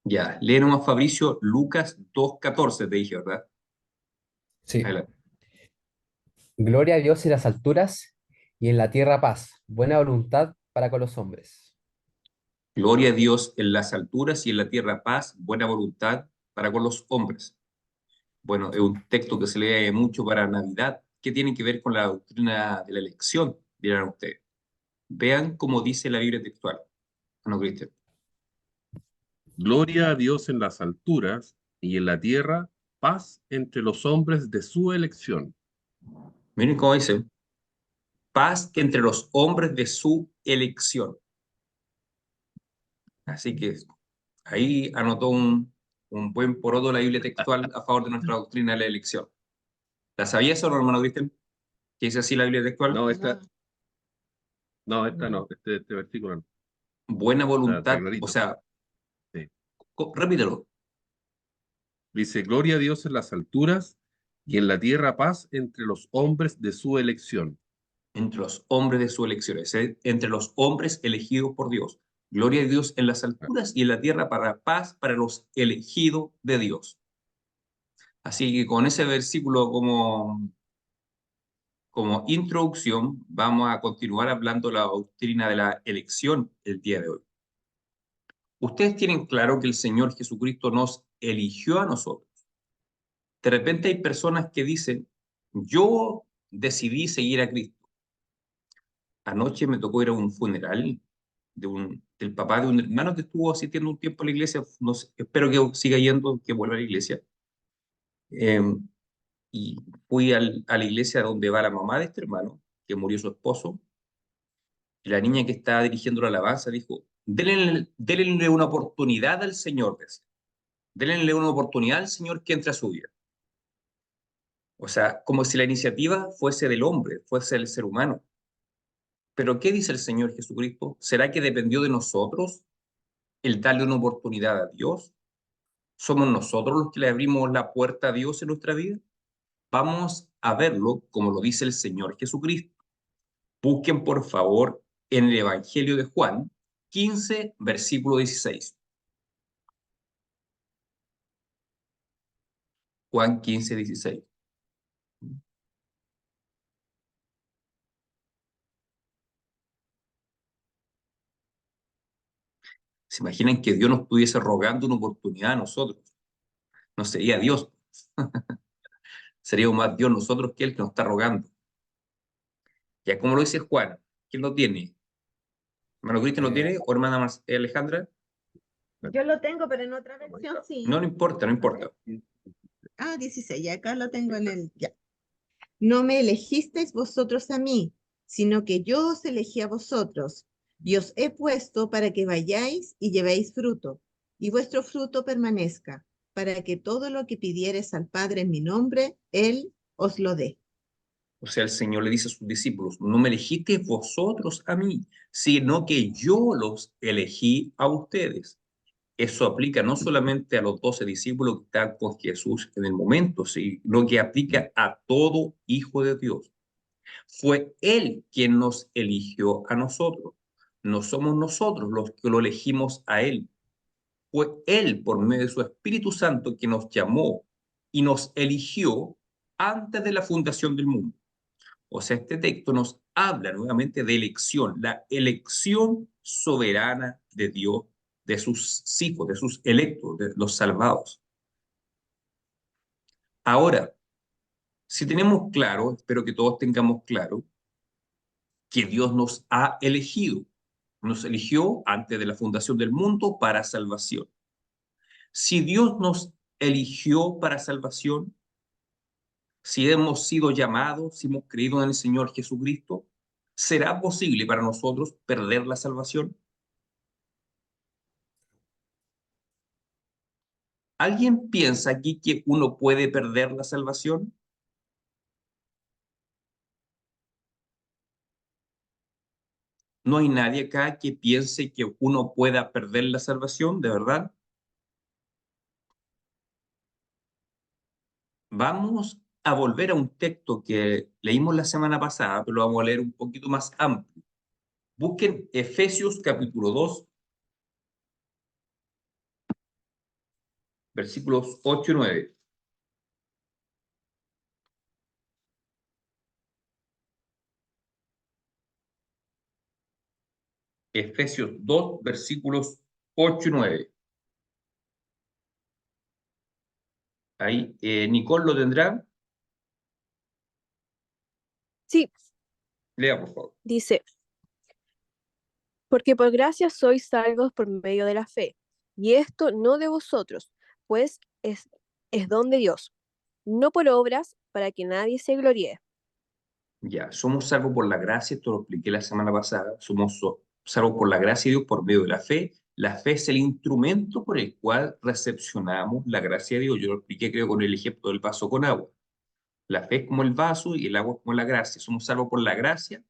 Ya, lee nomás Fabricio, Lucas 2:14 te dije, ¿verdad? Sí. Adelante. Gloria a Dios en las alturas y en la tierra paz, buena voluntad para con los hombres. Gloria a Dios en las alturas y en la tierra paz, buena voluntad para con los hombres. Bueno, es un texto que se lee mucho para Navidad. ¿Qué tiene que ver con la doctrina de la elección? Dirán ustedes. Vean cómo dice la Biblia textual. No, Cristian. Gloria a Dios en las alturas y en la tierra, paz entre los hombres de su elección. Miren cómo dice. Paz entre los hombres de su elección. Así que ahí anotó un buen poroto de la Biblia textual a favor de nuestra doctrina de la elección. ¿La sabías o no, hermano Cristian? ¿Qué dice así la Biblia textual? No, esta no, este versículo no. Buena Está voluntad, o clarito. sea, Sí. repítelo. Dice, gloria a Dios en las alturas y en la tierra paz entre los hombres de su elección. Entre los hombres de su elección, es decir, entre los hombres elegidos por Dios. Gloria a Dios en las alturas y en la tierra para paz para los elegidos de Dios. Así que con ese versículo como introducción, vamos a continuar hablando de la doctrina de la elección el día de hoy. Ustedes tienen claro que el Señor Jesucristo nos eligió a nosotros. De repente hay personas que dicen, yo decidí seguir a Cristo. Anoche me tocó ir a un funeral del papá de un hermano que estuvo asistiendo un tiempo a la iglesia. No sé, espero que siga yendo, que vuelva a la iglesia. Eh, y fui a la iglesia donde va la mamá de este hermano, que murió su esposo. Y la niña que estaba dirigiendo la alabanza dijo, denle una oportunidad al Señor, decía. Denle una oportunidad al Señor que entre a su vida. O sea, como si la iniciativa fuese del hombre, fuese del ser humano. Pero ¿qué dice el Señor Jesucristo? ¿Será que dependió de nosotros el darle una oportunidad a Dios? ¿Somos nosotros los que le abrimos la puerta a Dios en nuestra vida? Vamos a verlo como lo dice el Señor Jesucristo. Busquen por favor en el Evangelio de Juan 15, versículo 16. Juan 15, 16. ¿Se imaginan que Dios nos estuviese rogando una oportunidad a nosotros? No sería Dios, sería más Dios nosotros que Él que nos está rogando. Ya como lo dice Juan, ¿quién lo tiene? ¿Hermano Cristian lo Eh, tiene o hermana Alejandra? Yo lo tengo, pero en otra versión No, sí. no importa, no A ver. importa. 16, y acá lo tengo en el. Ya. No me elegisteis vosotros a mí, sino que yo os elegí a vosotros, y os he puesto para que vayáis y llevéis fruto, y vuestro fruto permanezca, para que todo lo que pidiereis al Padre en mi nombre, Él os lo dé. O sea, el Señor le dice a sus discípulos, no me elegisteis vosotros a mí, sino que yo los elegí a ustedes. Eso aplica no solamente a los 12 discípulos que están con Jesús en el momento, sino que aplica a todo hijo de Dios. Fue Él quien nos eligió a nosotros. No somos nosotros los que lo elegimos a Él. Fue Él, por medio de su Espíritu Santo, que nos llamó y nos eligió antes de la fundación del mundo. O sea, este texto nos habla nuevamente de elección, la elección soberana de Dios, de sus hijos, de sus electos, de los salvados. Ahora, si tenemos claro, espero que todos tengamos claro, que Dios nos ha elegido. Nos eligió antes de la fundación del mundo para salvación. Si Dios nos eligió para salvación, si hemos sido llamados, si hemos creído en el Señor Jesucristo, ¿será posible para nosotros perder la salvación? ¿Alguien piensa aquí que uno puede perder la salvación? ¿No hay nadie acá que piense que uno pueda perder la salvación, de verdad? Vamos a volver a un texto que leímos la semana pasada, pero lo vamos a leer un poquito más amplio. Busquen Efesios capítulo 2, versículos 8 y 9. Efesios 2, versículos 8 y 9. Ahí, Nicole lo tendrá. Sí, Lea, por favor. dice, porque por gracia sois salvos por medio de la fe, y esto no de vosotros, pues es don de Dios, no por obras, para que nadie se gloríe. Ya, somos salvos por la gracia, esto lo expliqué la semana pasada, somos salvos por la gracia de Dios por medio de la fe. La fe es el instrumento por el cual recepcionamos la gracia de Dios. Yo lo expliqué, creo, con el ejemplo del vaso con agua. La fe es como el vaso y el agua es como la gracia. Somos salvos por la gracia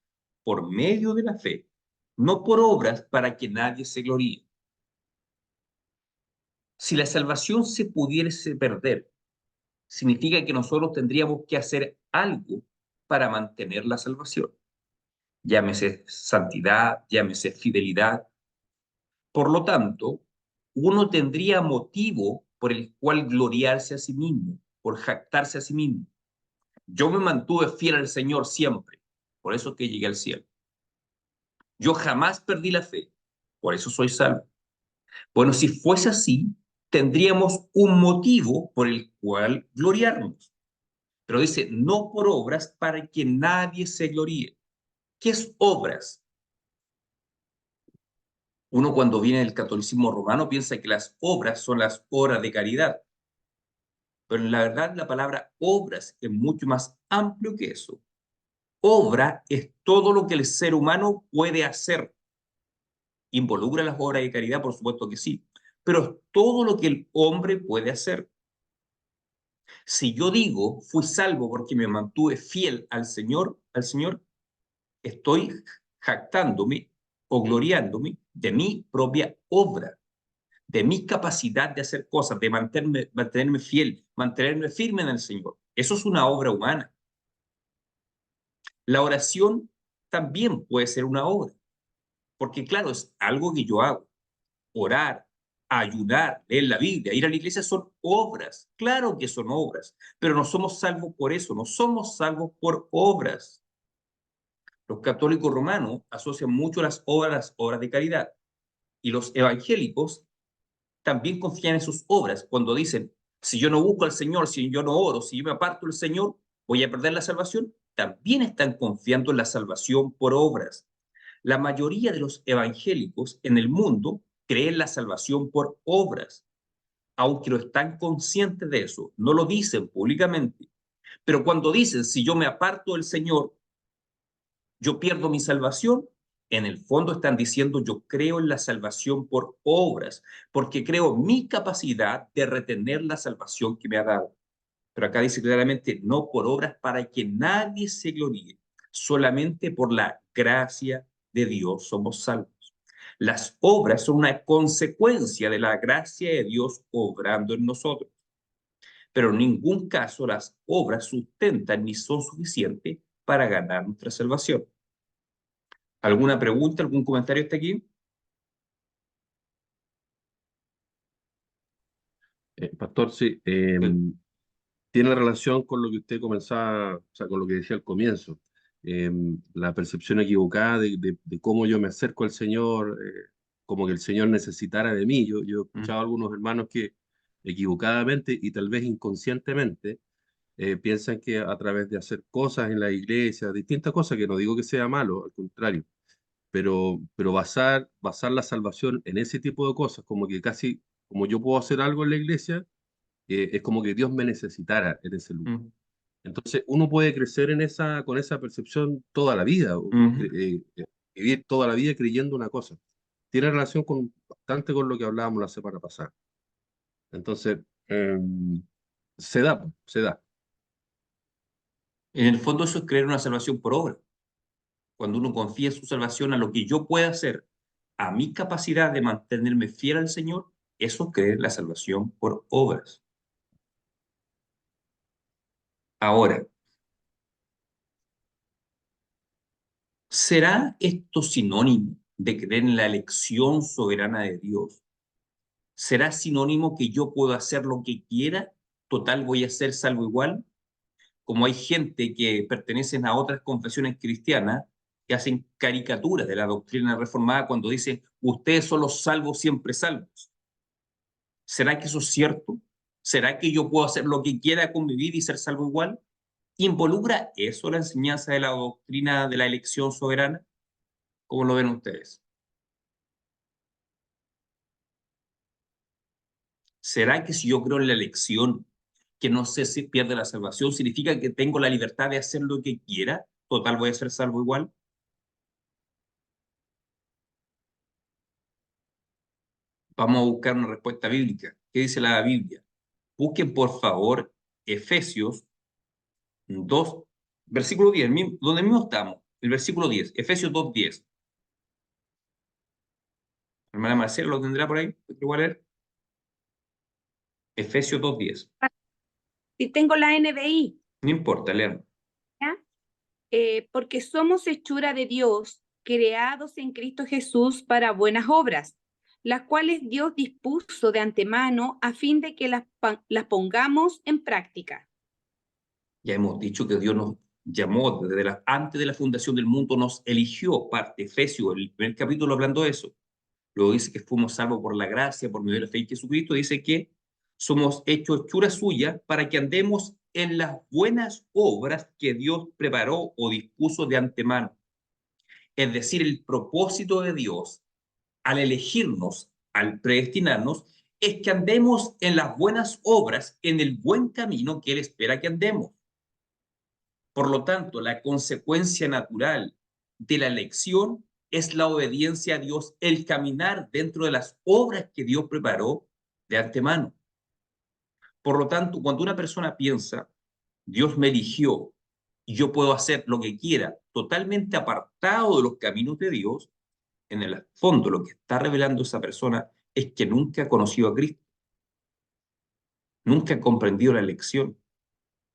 por medio de la fe, no por obras para que nadie se gloríe. Si la salvación se pudiese perder, significa que nosotros tendríamos que hacer algo para mantener la salvación. Llámese santidad, llámese fidelidad. Por lo tanto, uno tendría motivo por el cual gloriarse a sí mismo, por jactarse a sí mismo. Yo me mantuve fiel al Señor siempre, por eso es que llegué al cielo. Yo jamás perdí la fe, por eso soy salvo. Bueno, si fuese así, tendríamos un motivo por el cual gloriarnos. Pero dice, no por obras para que nadie se gloríe. ¿Qué es obras? Uno cuando viene del catolicismo romano piensa que las obras son las obras de caridad, pero en la verdad la palabra obras es mucho más amplio que eso. Obra es todo lo que el ser humano puede hacer. ¿Involucra las obras de caridad? Por supuesto que sí, pero es todo lo que el hombre puede hacer. Si yo digo, fui salvo porque me mantuve fiel al Señor, estoy jactándome o gloriándome de mi propia obra, de mi capacidad de hacer cosas, de mantenerme fiel, mantenerme firme en el Señor. Eso es una obra humana. La oración también puede ser una obra, porque claro, es algo que yo hago. Orar, ayudar, leer la Biblia, ir a la iglesia son obras. Claro que son obras, pero no somos salvos por eso, no somos salvos por obras. Los católicos romanos asocian mucho las obras de caridad, y los evangélicos también confían en sus obras cuando dicen, si yo no busco al Señor, si yo no oro, si yo me aparto del Señor, voy a perder la salvación. También están confiando en la salvación por obras. La mayoría de los evangélicos en el mundo creen la salvación por obras, aunque no están conscientes de eso, no lo dicen públicamente. Pero cuando dicen, si yo me aparto del Señor, yo pierdo mi salvación, en el fondo están diciendo, yo creo en la salvación por obras, porque creo mi capacidad de retener la salvación que me ha dado. Pero acá dice claramente, no por obras para que nadie se gloríe, solamente por la gracia de Dios somos salvos. Las obras son una consecuencia de la gracia de Dios obrando en nosotros. Pero en ningún caso las obras sustentan ni son suficientes para ganar nuestra salvación. ¿Alguna pregunta, algún comentario hasta aquí? Pastor, sí, Sí. tiene relación con lo que usted comenzaba, o sea, con lo que decía al comienzo. La percepción equivocada de cómo yo me acerco al Señor, como que el Señor necesitara de mí. Yo he escuchado a algunos hermanos que equivocadamente y tal vez inconscientemente piensan que a través de hacer cosas en la iglesia, distintas cosas, que no digo que sea malo, al contrario, pero basar la salvación en ese tipo de cosas, como que casi, como yo puedo hacer algo en la iglesia, es como que Dios me necesitara en ese lugar. Mm, Entonces, uno puede crecer con esa percepción toda la vida, o, mm. vivir toda la vida creyendo una cosa. Tiene relación bastante con lo que hablábamos la semana pasada. Entonces, se da, se da. En el fondo eso es creer una salvación por obra. Cuando uno confía en su salvación a lo que yo pueda hacer, a mi capacidad de mantenerme fiel al Señor, eso es creer la salvación por obras. Ahora, ¿será esto sinónimo de creer en la elección soberana de Dios? ¿Será sinónimo que yo puedo hacer lo que quiera? Total, voy a ser salvo igual. Como hay gente que pertenecen a otras confesiones cristianas que hacen caricaturas de la doctrina reformada cuando dicen, ustedes son los salvos siempre salvos. ¿Será que eso es cierto? ¿Será que yo puedo hacer lo que quiera con mi vida y ser salvo igual? ¿Involucra eso la enseñanza de la doctrina de la elección soberana? ¿Cómo lo ven ustedes? ¿Será que si yo creo en la elección, que no sé si pierde la salvación, significa que tengo la libertad de hacer lo que quiera? Total, voy a ser salvo igual. Vamos a buscar una respuesta bíblica. ¿Qué dice la Biblia? Busquen, por favor, Efesios 2, versículo 10, donde mismo estamos, el versículo 10, Efesios 2:10. Hermana Marcela, ¿lo tendrá por ahí? ¿Lo voy a leer? Efesios 2:10. Si tengo la NBI, No importa, leerlo. ¿ya? Porque somos hechura de Dios, creados en Cristo Jesús para buenas obras, las cuales Dios dispuso de antemano a fin de que las pongamos en práctica. Ya hemos dicho que Dios nos llamó antes de la fundación del mundo, nos eligió, parte Efesios, el primer capítulo hablando de eso. Luego dice que fuimos salvos por la gracia, por medio de la fe en Jesucristo. Dice que somos hechos hechura suya para que andemos en las buenas obras que Dios preparó o dispuso de antemano. Es decir, el propósito de Dios al elegirnos, al predestinarnos, es que andemos en las buenas obras, en el buen camino que Él espera que andemos. Por lo tanto, la consecuencia natural de la elección es la obediencia a Dios, el caminar dentro de las obras que Dios preparó de antemano. Por lo tanto, cuando una persona piensa, Dios me eligió y yo puedo hacer lo que quiera, totalmente apartado de los caminos de Dios, en el fondo lo que está revelando esa persona es que nunca ha conocido a Cristo, nunca ha comprendido la elección.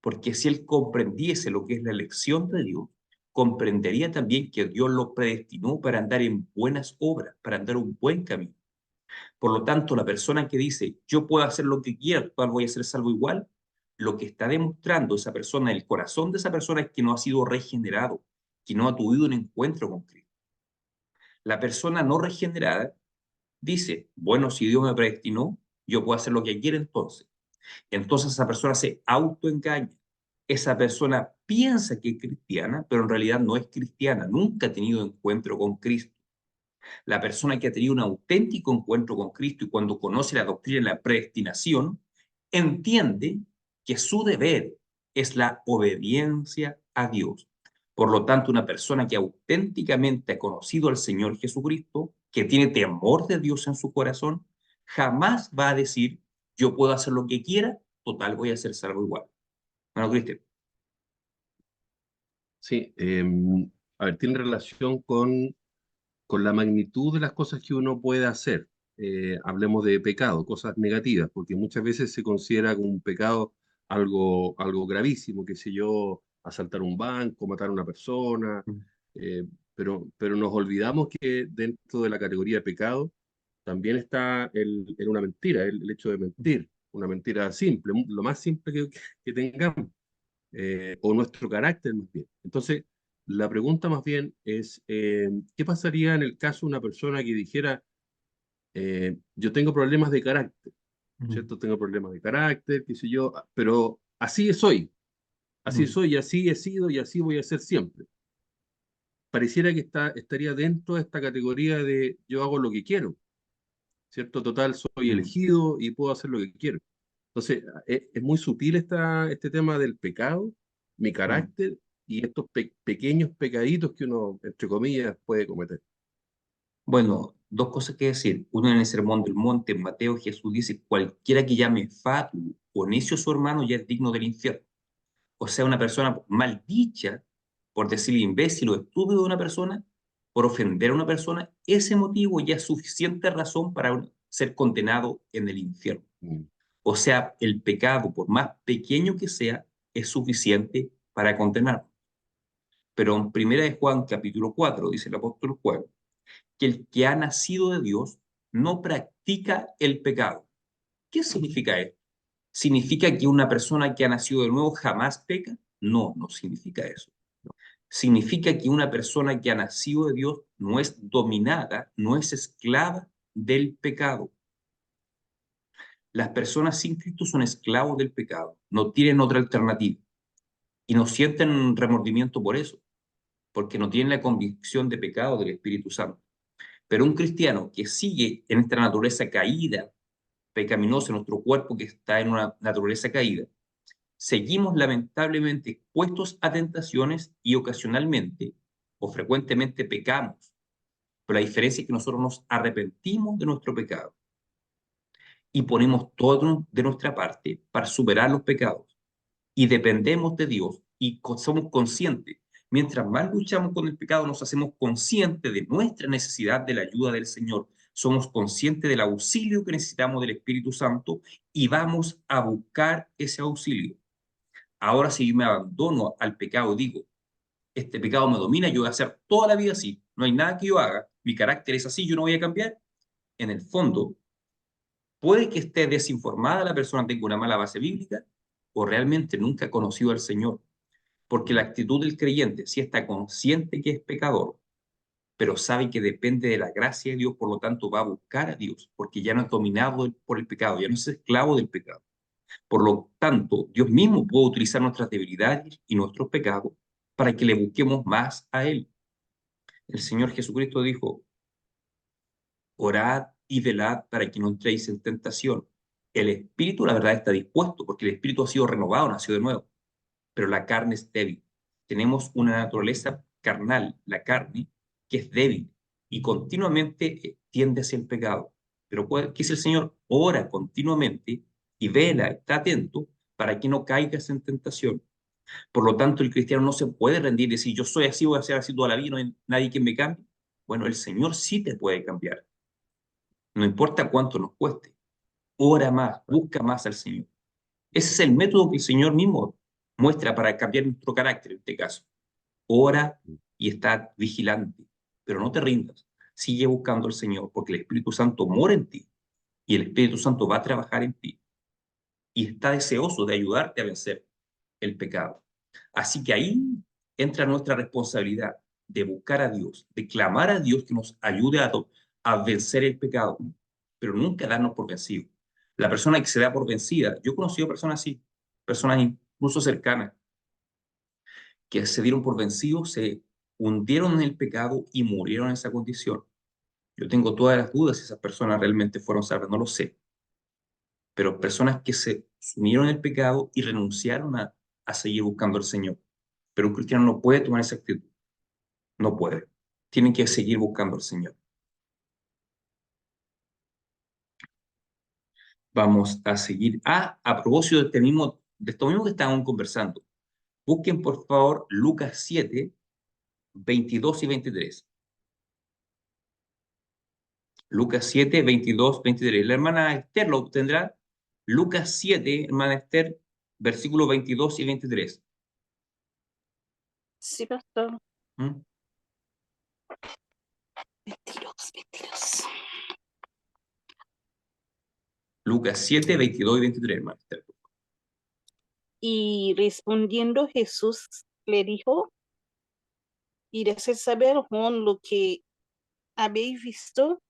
Porque si él comprendiese lo que es la elección de Dios, comprendería también que Dios lo predestinó para andar en buenas obras, para andar un buen camino. Por lo tanto, la persona que dice, yo puedo hacer lo que quiera, cual voy a ser salvo igual, lo que está demostrando esa persona, el corazón de esa persona es que no ha sido regenerado, que no ha tenido un encuentro con Cristo. La persona no regenerada dice, bueno, si Dios me predestinó, yo puedo hacer lo que quiera entonces. Entonces esa persona se autoengaña. Esa persona piensa que es cristiana, pero en realidad no es cristiana, nunca ha tenido encuentro con Cristo. La persona que ha tenido un auténtico encuentro con Cristo y cuando conoce la doctrina de la predestinación, entiende que su deber es la obediencia a Dios. Por lo tanto, una persona que auténticamente ha conocido al Señor Jesucristo, que tiene temor de Dios en su corazón, jamás va a decir, yo puedo hacer lo que quiera, total voy a ser salvo igual. Bueno, Cristian. Sí, a ver, tiene relación con la magnitud de las cosas que uno puede hacer. Hablemos de pecado, cosas negativas, porque muchas veces se considera como un pecado algo gravísimo, qué sé yo, asaltar un banco, matar a una persona, eh, pero nos olvidamos que dentro de la categoría de pecado también está una mentira, el hecho de mentir, una mentira simple, lo más simple que tengamos, o nuestro carácter más bien. Entonces, la pregunta más bien es, ¿qué pasaría en el caso de una persona que dijera, yo tengo problemas de carácter, ¿cierto? Tengo problemas de carácter, qué sé yo, pero así soy, y así he sido y así voy a ser siempre. Pareciera que estaría dentro de esta categoría de yo hago lo que quiero, ¿cierto? Total, soy elegido y puedo hacer lo que quiero. Entonces, es muy sutil este tema del pecado, mi carácter y estos pequeños pecaditos que uno, entre comillas, puede cometer. Bueno, dos cosas que decir. Uno en el Sermón del Monte, en Mateo, Jesús dice, cualquiera que llame fatuo o necio a su hermano ya es digno del infierno. O sea, una persona maldicha, por decirle imbécil o estúpido de una persona, por ofender a una persona, ese motivo ya es suficiente razón para ser condenado en el infierno. Mm. O sea, el pecado, por más pequeño que sea, es suficiente para condenar. Pero en 1 Juan capítulo 4, dice el apóstol Juan, que el que ha nacido de Dios no practica el pecado. ¿Qué significa esto? ¿Significa que una persona que ha nacido de nuevo jamás peca? No, no significa eso. Significa que una persona que ha nacido de Dios no es dominada, no es esclava del pecado. Las personas sin Cristo son esclavos del pecado, no tienen otra alternativa y no sienten remordimiento por eso, porque no tienen la convicción de pecado del Espíritu Santo. Pero un cristiano que sigue en esta naturaleza caída, pecaminosa, en nuestro cuerpo que está en una naturaleza caída, seguimos lamentablemente expuestos a tentaciones y ocasionalmente o frecuentemente pecamos. Pero la diferencia es que nosotros nos arrepentimos de nuestro pecado y ponemos todo de nuestra parte para superar los pecados y dependemos de Dios y somos conscientes. Mientras más luchamos con el pecado, nos hacemos conscientes de nuestra necesidad de la ayuda del Señor. Somos conscientes del auxilio que necesitamos del Espíritu Santo y vamos a buscar ese auxilio. Ahora, si yo me abandono al pecado, digo, este pecado me domina, yo voy a hacer toda la vida así, no hay nada que yo haga, mi carácter es así, yo no voy a cambiar. En el fondo, puede que esté desinformada la persona, tenga una mala base bíblica, o realmente nunca ha conocido al Señor. Porque la actitud del creyente, si está consciente que es pecador, pero sabe que depende de la gracia de Dios, por lo tanto va a buscar a Dios, porque ya no es dominado por el pecado, ya no es esclavo del pecado. Por lo tanto, Dios mismo puede utilizar nuestras debilidades y nuestros pecados para que le busquemos más a Él. El Señor Jesucristo dijo, orad y velad para que no entréis en tentación. El espíritu, la verdad, está dispuesto, porque el espíritu ha sido renovado, nació de nuevo, pero la carne es débil. Tenemos una naturaleza carnal, la carne, que es débil y continuamente tiende hacia el pecado. Pero ¿qué dice el Señor? Ora continuamente y vela, está atento para que no caigas en tentación. Por lo tanto, el cristiano no se puede rendir y decir, yo soy así, voy a ser así toda la vida, no hay nadie que me cambie. Bueno, el Señor sí te puede cambiar. No importa cuánto nos cueste. Ora más, busca más al Señor. Ese es el método que el Señor mismo muestra para cambiar nuestro carácter en este caso. Ora y está vigilante, pero no te rindas. Sigue buscando al Señor, porque el Espíritu Santo mora en ti y el Espíritu Santo va a trabajar en ti y está deseoso de ayudarte a vencer el pecado. Así que ahí entra nuestra responsabilidad de buscar a Dios, de clamar a Dios que nos ayude a vencer el pecado, pero nunca darnos por vencidos. La persona que se da por vencida, yo he conocido personas así, personas incluso cercanas, que se dieron por vencidos, se hundieron en el pecado y murieron en esa condición. Yo tengo todas las dudas si esas personas realmente fueron salvas, no lo sé. Pero personas que se sumieron en el pecado y renunciaron a seguir buscando al Señor. Pero un cristiano no puede tomar esa actitud. No puede. Tienen que seguir buscando al Señor. Vamos a seguir. A propósito de esto mismo que estábamos conversando, busquen por favor Lucas 7, 22 y 23. Lucas 7, 22, 23. La hermana Esther lo obtendrá. Lucas 7, hermana Esther, versículos 22 y 23. Sí, pastor. ¿Mm? 22. Lucas 7, 22 y 23, hermana Esther. Y respondiendo Jesús le dijo, y de saber Juan lo que habéis visto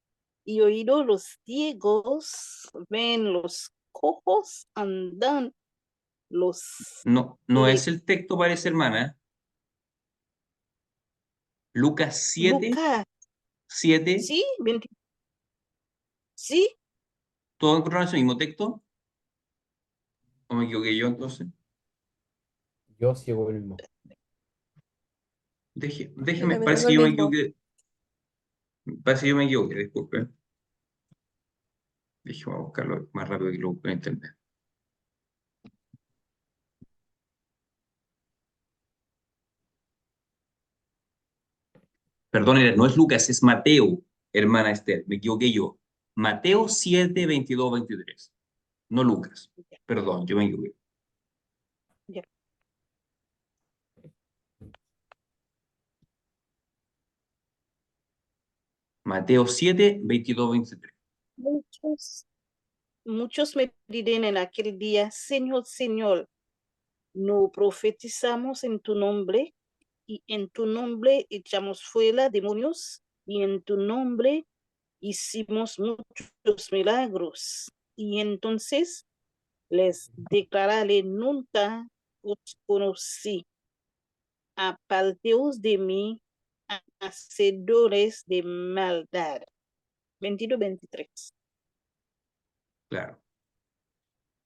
y oído, los ciegos ven, los cojos andan, los No, no es el texto, parece, hermana. Lucas 7, Lucas, 7. sí, 20, sí, ¿Todo encontraron ese mismo texto? ¿O me equivoqué yo entonces? Yo sigo el mismo. Yo Déjeme, también parece tengo que el yo me mismo. equivoqué. Parece que yo me equivoqué, disculpe. Déjeme buscarlo más rápido que lo pueda entender. Perdón, no es Lucas, es Mateo, hermana Esther. Me equivoqué yo. Mateo 7, 22, 23. No Lucas. Perdón, yo me equivoqué. ya. Mateo 7, 22, 23. Muchos me dirán en aquel día, Señor, Señor, no profetizamos en tu nombre, y en tu nombre echamos fuera demonios, y en tu nombre hicimos muchos milagros. Y entonces les declararé, nunca os conocí. Aparteos de mí, hacedores de maldad. 22-23. Claro.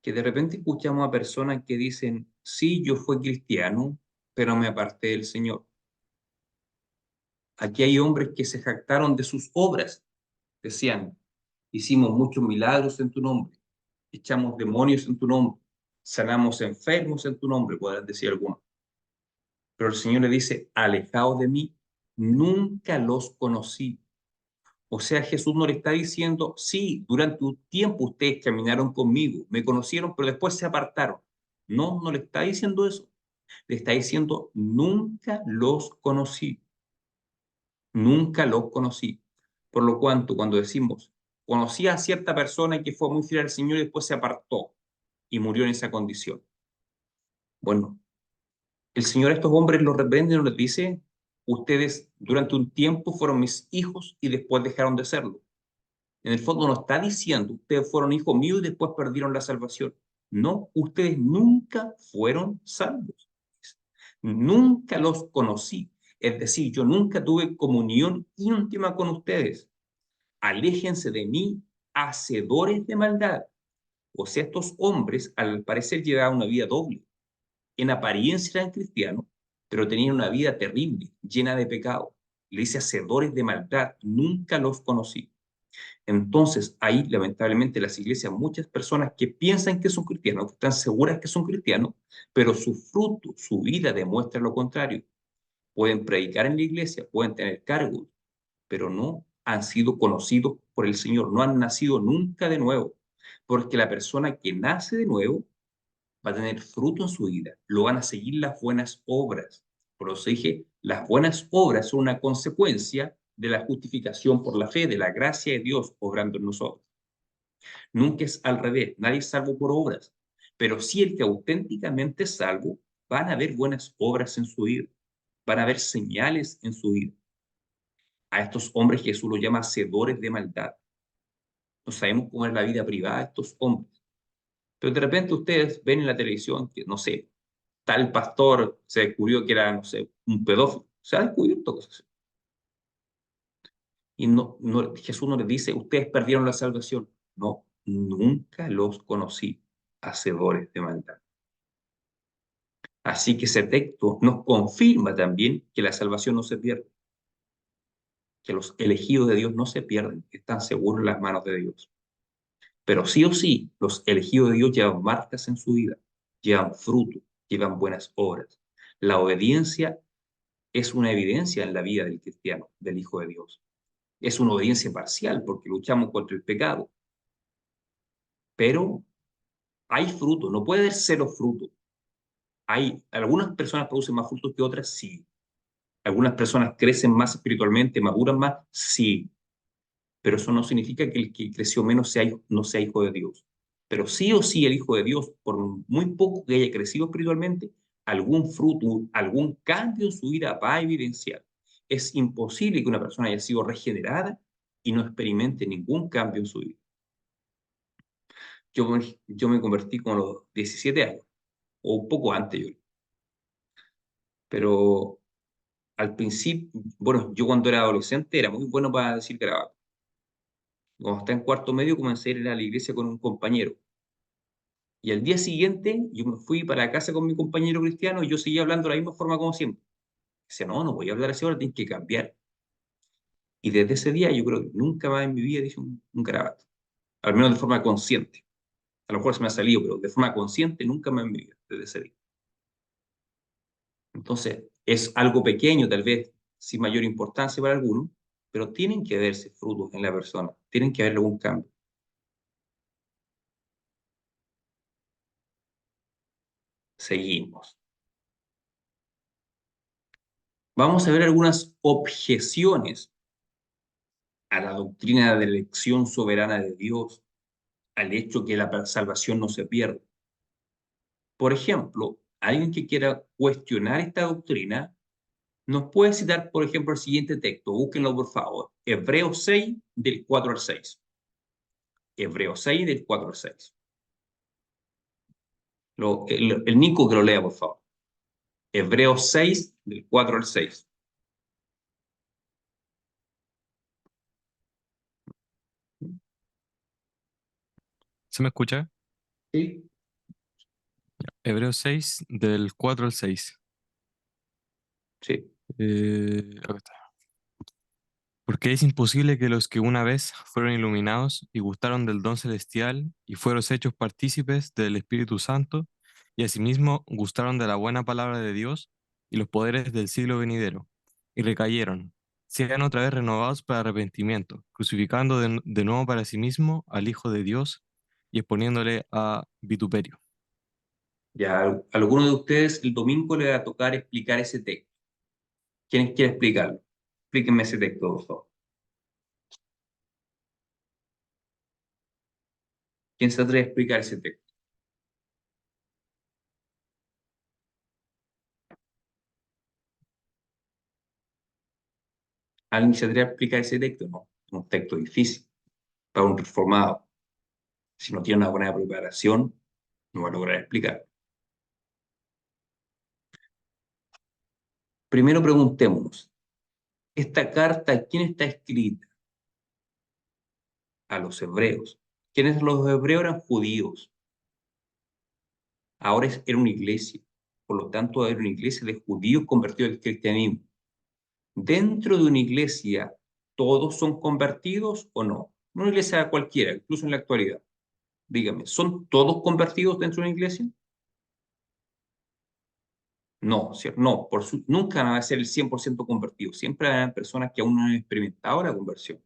Que de repente escuchamos a personas que dicen, sí, yo fui cristiano, pero me aparté del Señor. Aquí hay hombres que se jactaron de sus obras. Decían, hicimos muchos milagros en tu nombre, echamos demonios en tu nombre, sanamos enfermos en tu nombre, podrán decir algunos. Pero el Señor le dice, alejaos de mí, nunca los conocí. O sea, Jesús no le está diciendo, sí, durante un tiempo ustedes caminaron conmigo, me conocieron, pero después se apartaron. No, no le está diciendo eso. Le está diciendo, nunca los conocí. Nunca los conocí. Por lo cuanto, cuando decimos, conocí a cierta persona que fue muy fiel al Señor y después se apartó y murió en esa condición. Bueno, el Señor a estos hombres los reprende y les dice, ustedes durante un tiempo fueron mis hijos y después dejaron de serlo. En el fondo no está diciendo, ustedes fueron hijos míos y después perdieron la salvación. No, ustedes nunca fueron salvos. Nunca los conocí. Es decir, yo nunca tuve comunión íntima con ustedes. Aléjense de mí, hacedores de maldad. O sea, estos hombres al parecer llevaban una vida doble. En apariencia eran cristianos, pero tenían una vida terrible, llena de pecado. Le dice hacedores de maldad, nunca los conocí. Entonces, ahí, lamentablemente, las iglesias, muchas personas que piensan que son cristianos, que están seguras que son cristianos, pero su fruto, su vida demuestra lo contrario. Pueden predicar en la iglesia, pueden tener cargos, pero no han sido conocidos por el Señor, no han nacido nunca de nuevo, porque la persona que nace de nuevo va a tener fruto en su vida, lo van a seguir las buenas obras. Por eso dije, las buenas obras son una consecuencia de la justificación por la fe, de la gracia de Dios obrando en nosotros. Nunca es al revés, nadie es salvo por obras, pero sí el que auténticamente es salvo, van a haber buenas obras en su vida, van a haber señales en su vida. A estos hombres Jesús los llama hacedores de maldad. No sabemos cómo es la vida privada de estos hombres, pero de repente ustedes ven en la televisión que, no sé, tal pastor se descubrió que era, no sé, un pedófilo. Se ha descubierto cosas así. Y Jesús no les dice, ustedes perdieron la salvación. No, nunca los conocí, hacedores de maldad. Así que ese texto nos confirma también que la salvación no se pierde, que los elegidos de Dios no se pierden, que están seguros en las manos de Dios. Pero sí o sí, los elegidos de Dios llevan marcas en su vida, llevan fruto, llevan buenas obras. La obediencia es una evidencia en la vida del cristiano, del Hijo de Dios. Es una obediencia parcial porque luchamos contra el pecado. Pero hay fruto, no puede haber cero fruto. Algunas personas producen más frutos que otras, sí. Algunas personas crecen más espiritualmente, maduran más, sí. Pero eso no significa que el que creció menos no sea hijo de Dios. Pero sí o sí el hijo de Dios, por muy poco que haya crecido espiritualmente, algún fruto, algún cambio en su vida va a evidenciar. Es imposible que una persona haya sido regenerada y no experimente ningún cambio en su vida. Yo me convertí con los 17 años, o un poco antes yo. Pero al principio, bueno, yo cuando era adolescente era muy bueno para decir garabato. Cuando estaba en cuarto medio comencé a ir a la iglesia con un compañero. Y al día siguiente yo me fui para casa con mi compañero cristiano y yo seguía hablando de la misma forma como siempre. Decía, no, no voy a hablar así ahora, tienes que cambiar. Y desde ese día yo creo que nunca más en mi vida dije un garabato. Al menos de forma consciente. A lo mejor se me ha salido, pero de forma consciente nunca más en mi vida, desde ese día. Entonces, es algo pequeño, tal vez sin mayor importancia para algunos, pero tienen que verse frutos en la persona, tienen que haber algún cambio. Seguimos. Vamos a ver algunas objeciones a la doctrina de la elección soberana de Dios, al hecho que la salvación no se pierde. Por ejemplo, alguien que quiera cuestionar esta doctrina nos puede citar, por ejemplo, el siguiente texto. Búsquenlo, por favor. Hebreos 6, del 4 al 6. Hebreos 6, del 4 al 6. El Nico que lo lea, por favor. Hebreos 6, del 4 al 6. ¿Se me escucha? ¿Sí? Hebreos 6, del 4 al 6. Sí. Acá está. Porque es imposible que los que una vez fueron iluminados y gustaron del don celestial y fueron hechos partícipes del Espíritu Santo y asimismo gustaron de la buena palabra de Dios y los poderes del siglo venidero y recayeron, sean otra vez renovados para arrepentimiento, crucificando de nuevo para sí mismo al Hijo de Dios y exponiéndole a vituperio. Ya, a alguno de ustedes el domingo le va a tocar explicar ese texto. ¿Quién quiere explicarlo? Explíquenme ese texto, por favor. ¿Quién se atreve a explicar ese texto? ¿Alguien se atreve a explicar ese texto? No, es un texto difícil para un reformado. Si no tiene una buena preparación, no va a lograr explicar. Primero preguntémonos, ¿esta carta a quién está escrita? A los hebreos. ¿Quiénes los hebreos? Eran judíos. Ahora era una iglesia. Por lo tanto, era una iglesia de judíos convertidos al cristianismo. ¿Dentro de una iglesia todos son convertidos o no? Una iglesia cualquiera, incluso en la actualidad. Dígame, ¿son todos convertidos dentro de una iglesia? No, ¿cierto? No, nunca van a ser el 100% convertidos. Siempre habrá personas que aún no han experimentado la conversión.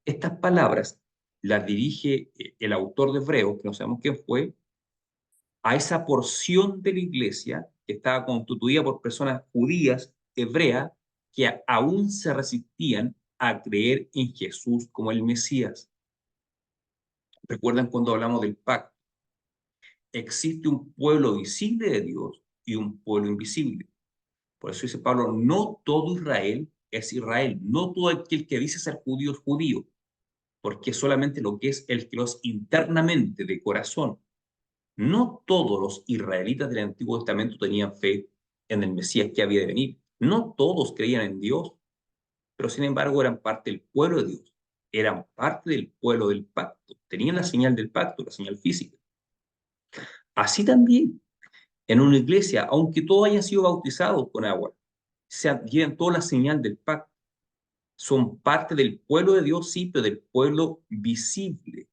Estas palabras las dirige el autor de Hebreos, que no sabemos quién fue, a esa porción de la iglesia que estaba constituida por personas judías, hebreas, que aún se resistían a creer en Jesús como el Mesías. ¿Recuerdan cuando hablamos del pacto? Existe un pueblo visible de Dios y un pueblo invisible. Por eso dice Pablo, no todo Israel es Israel, no todo aquel que dice ser judío es judío, porque solamente lo que es el que los internamente de corazón. No todos los israelitas del Antiguo Testamento tenían fe en el Mesías que había de venir. No todos creían en Dios, pero sin embargo eran parte del pueblo de Dios. Eran parte del pueblo del pacto. Tenían la señal del pacto, la señal física. Así también, en una iglesia, aunque todos hayan sido bautizados con agua, llevan toda la señal del pacto. Son parte del pueblo de Dios, sí, pero del pueblo visible.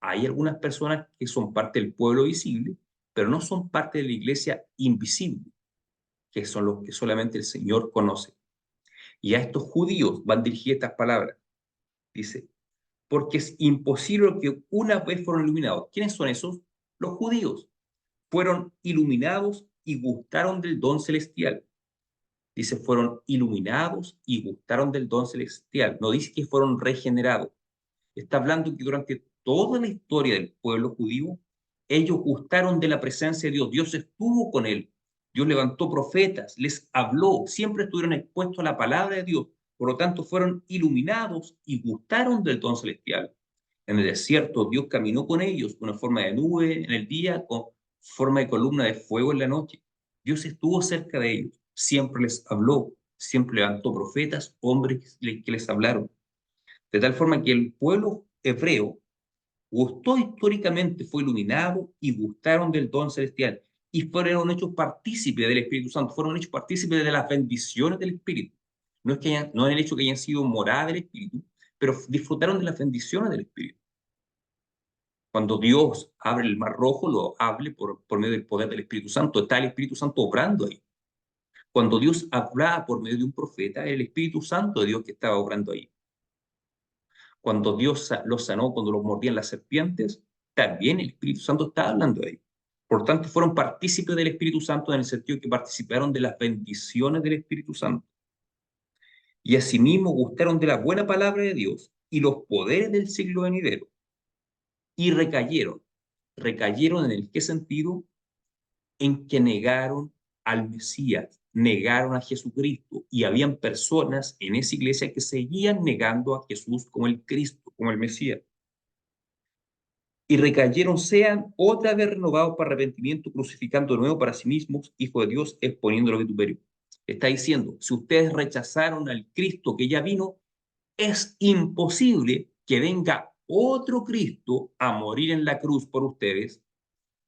Hay algunas personas que son parte del pueblo visible, pero no son parte de la iglesia invisible, que son los que solamente el Señor conoce. Y a estos judíos van dirigidas estas palabras. Dice, porque es imposible que una vez fueron iluminados. ¿Quiénes son esos? Los judíos. Fueron iluminados y gustaron del don celestial. Dice, fueron iluminados y gustaron del don celestial. No dice que fueron regenerados. Está hablando que durante toda la historia del pueblo judío, ellos gustaron de la presencia de Dios. Dios estuvo con él. Dios levantó profetas, les habló, siempre estuvieron expuestos a la palabra de Dios. Por lo tanto, fueron iluminados y gustaron del don celestial. En el desierto, Dios caminó con ellos, con una forma de nube en el día, con forma de columna de fuego en la noche. Dios estuvo cerca de ellos, siempre les habló, siempre levantó profetas, hombres que les hablaron. De tal forma que el pueblo hebreo gustó históricamente, fue iluminado y gustaron del don celestial. Y fueron hechos partícipes del Espíritu Santo, fueron hechos partícipes de las bendiciones del Espíritu. No es que no es el hecho que hayan sido morada del Espíritu, pero disfrutaron de las bendiciones del Espíritu. Cuando Dios abre el mar rojo, lo abre por medio del poder del Espíritu Santo. Está el Espíritu Santo obrando ahí. Cuando Dios hablaba por medio de un profeta, era el Espíritu Santo de Dios que estaba obrando ahí. Cuando Dios los sanó, cuando los mordían las serpientes, también el Espíritu Santo está hablando de ahí. Por tanto, fueron partícipes del Espíritu Santo en el sentido que participaron de las bendiciones del Espíritu Santo. y asimismo gustaron de la buena palabra de Dios y los poderes del siglo venidero, y recayeron. ¿Recayeron en el qué sentido? En que negaron al Mesías, negaron a Jesucristo, y habían personas en esa iglesia que seguían negando a Jesús como el Cristo, como el Mesías. Y recayeron, sean otra vez renovados para arrepentimiento, crucificando de nuevo para sí mismos, Hijo de Dios, exponiéndolo a vituperio. Está diciendo, si ustedes rechazaron al Cristo que ya vino, es imposible que venga otro Cristo a morir en la cruz por ustedes,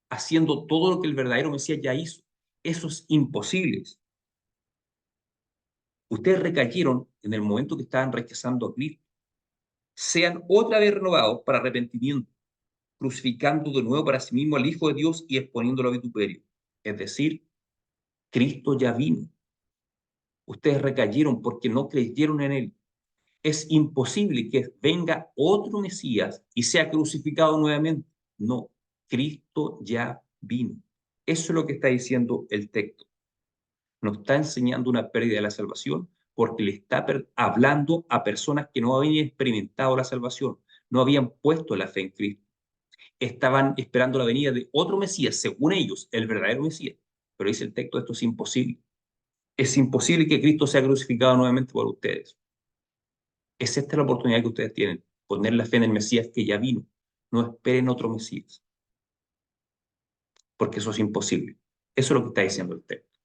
haciendo todo lo que el verdadero Mesías ya hizo. Eso es imposible. Ustedes recayeron en el momento que estaban rechazando a Cristo. Sean otra vez renovados para arrepentimiento, crucificando de nuevo para sí mismo al Hijo de Dios y exponiéndolo a vituperio. Es decir, Cristo ya vino. Ustedes recayeron porque no creyeron en Él. Es imposible que venga otro Mesías y sea crucificado nuevamente. No, Cristo ya vino. Eso es lo que está diciendo el texto. Nos está enseñando una pérdida de la salvación porque le está hablando a personas que no habían experimentado la salvación, no habían puesto la fe en Cristo. Estaban esperando la venida de otro Mesías, según ellos, el verdadero Mesías. Pero dice el texto, esto es imposible. Es imposible que Cristo sea crucificado nuevamente por ustedes. Es esta la oportunidad que ustedes tienen, poner la fe en el Mesías que ya vino. No esperen otro Mesías, porque eso es imposible. Eso es lo que está diciendo el texto.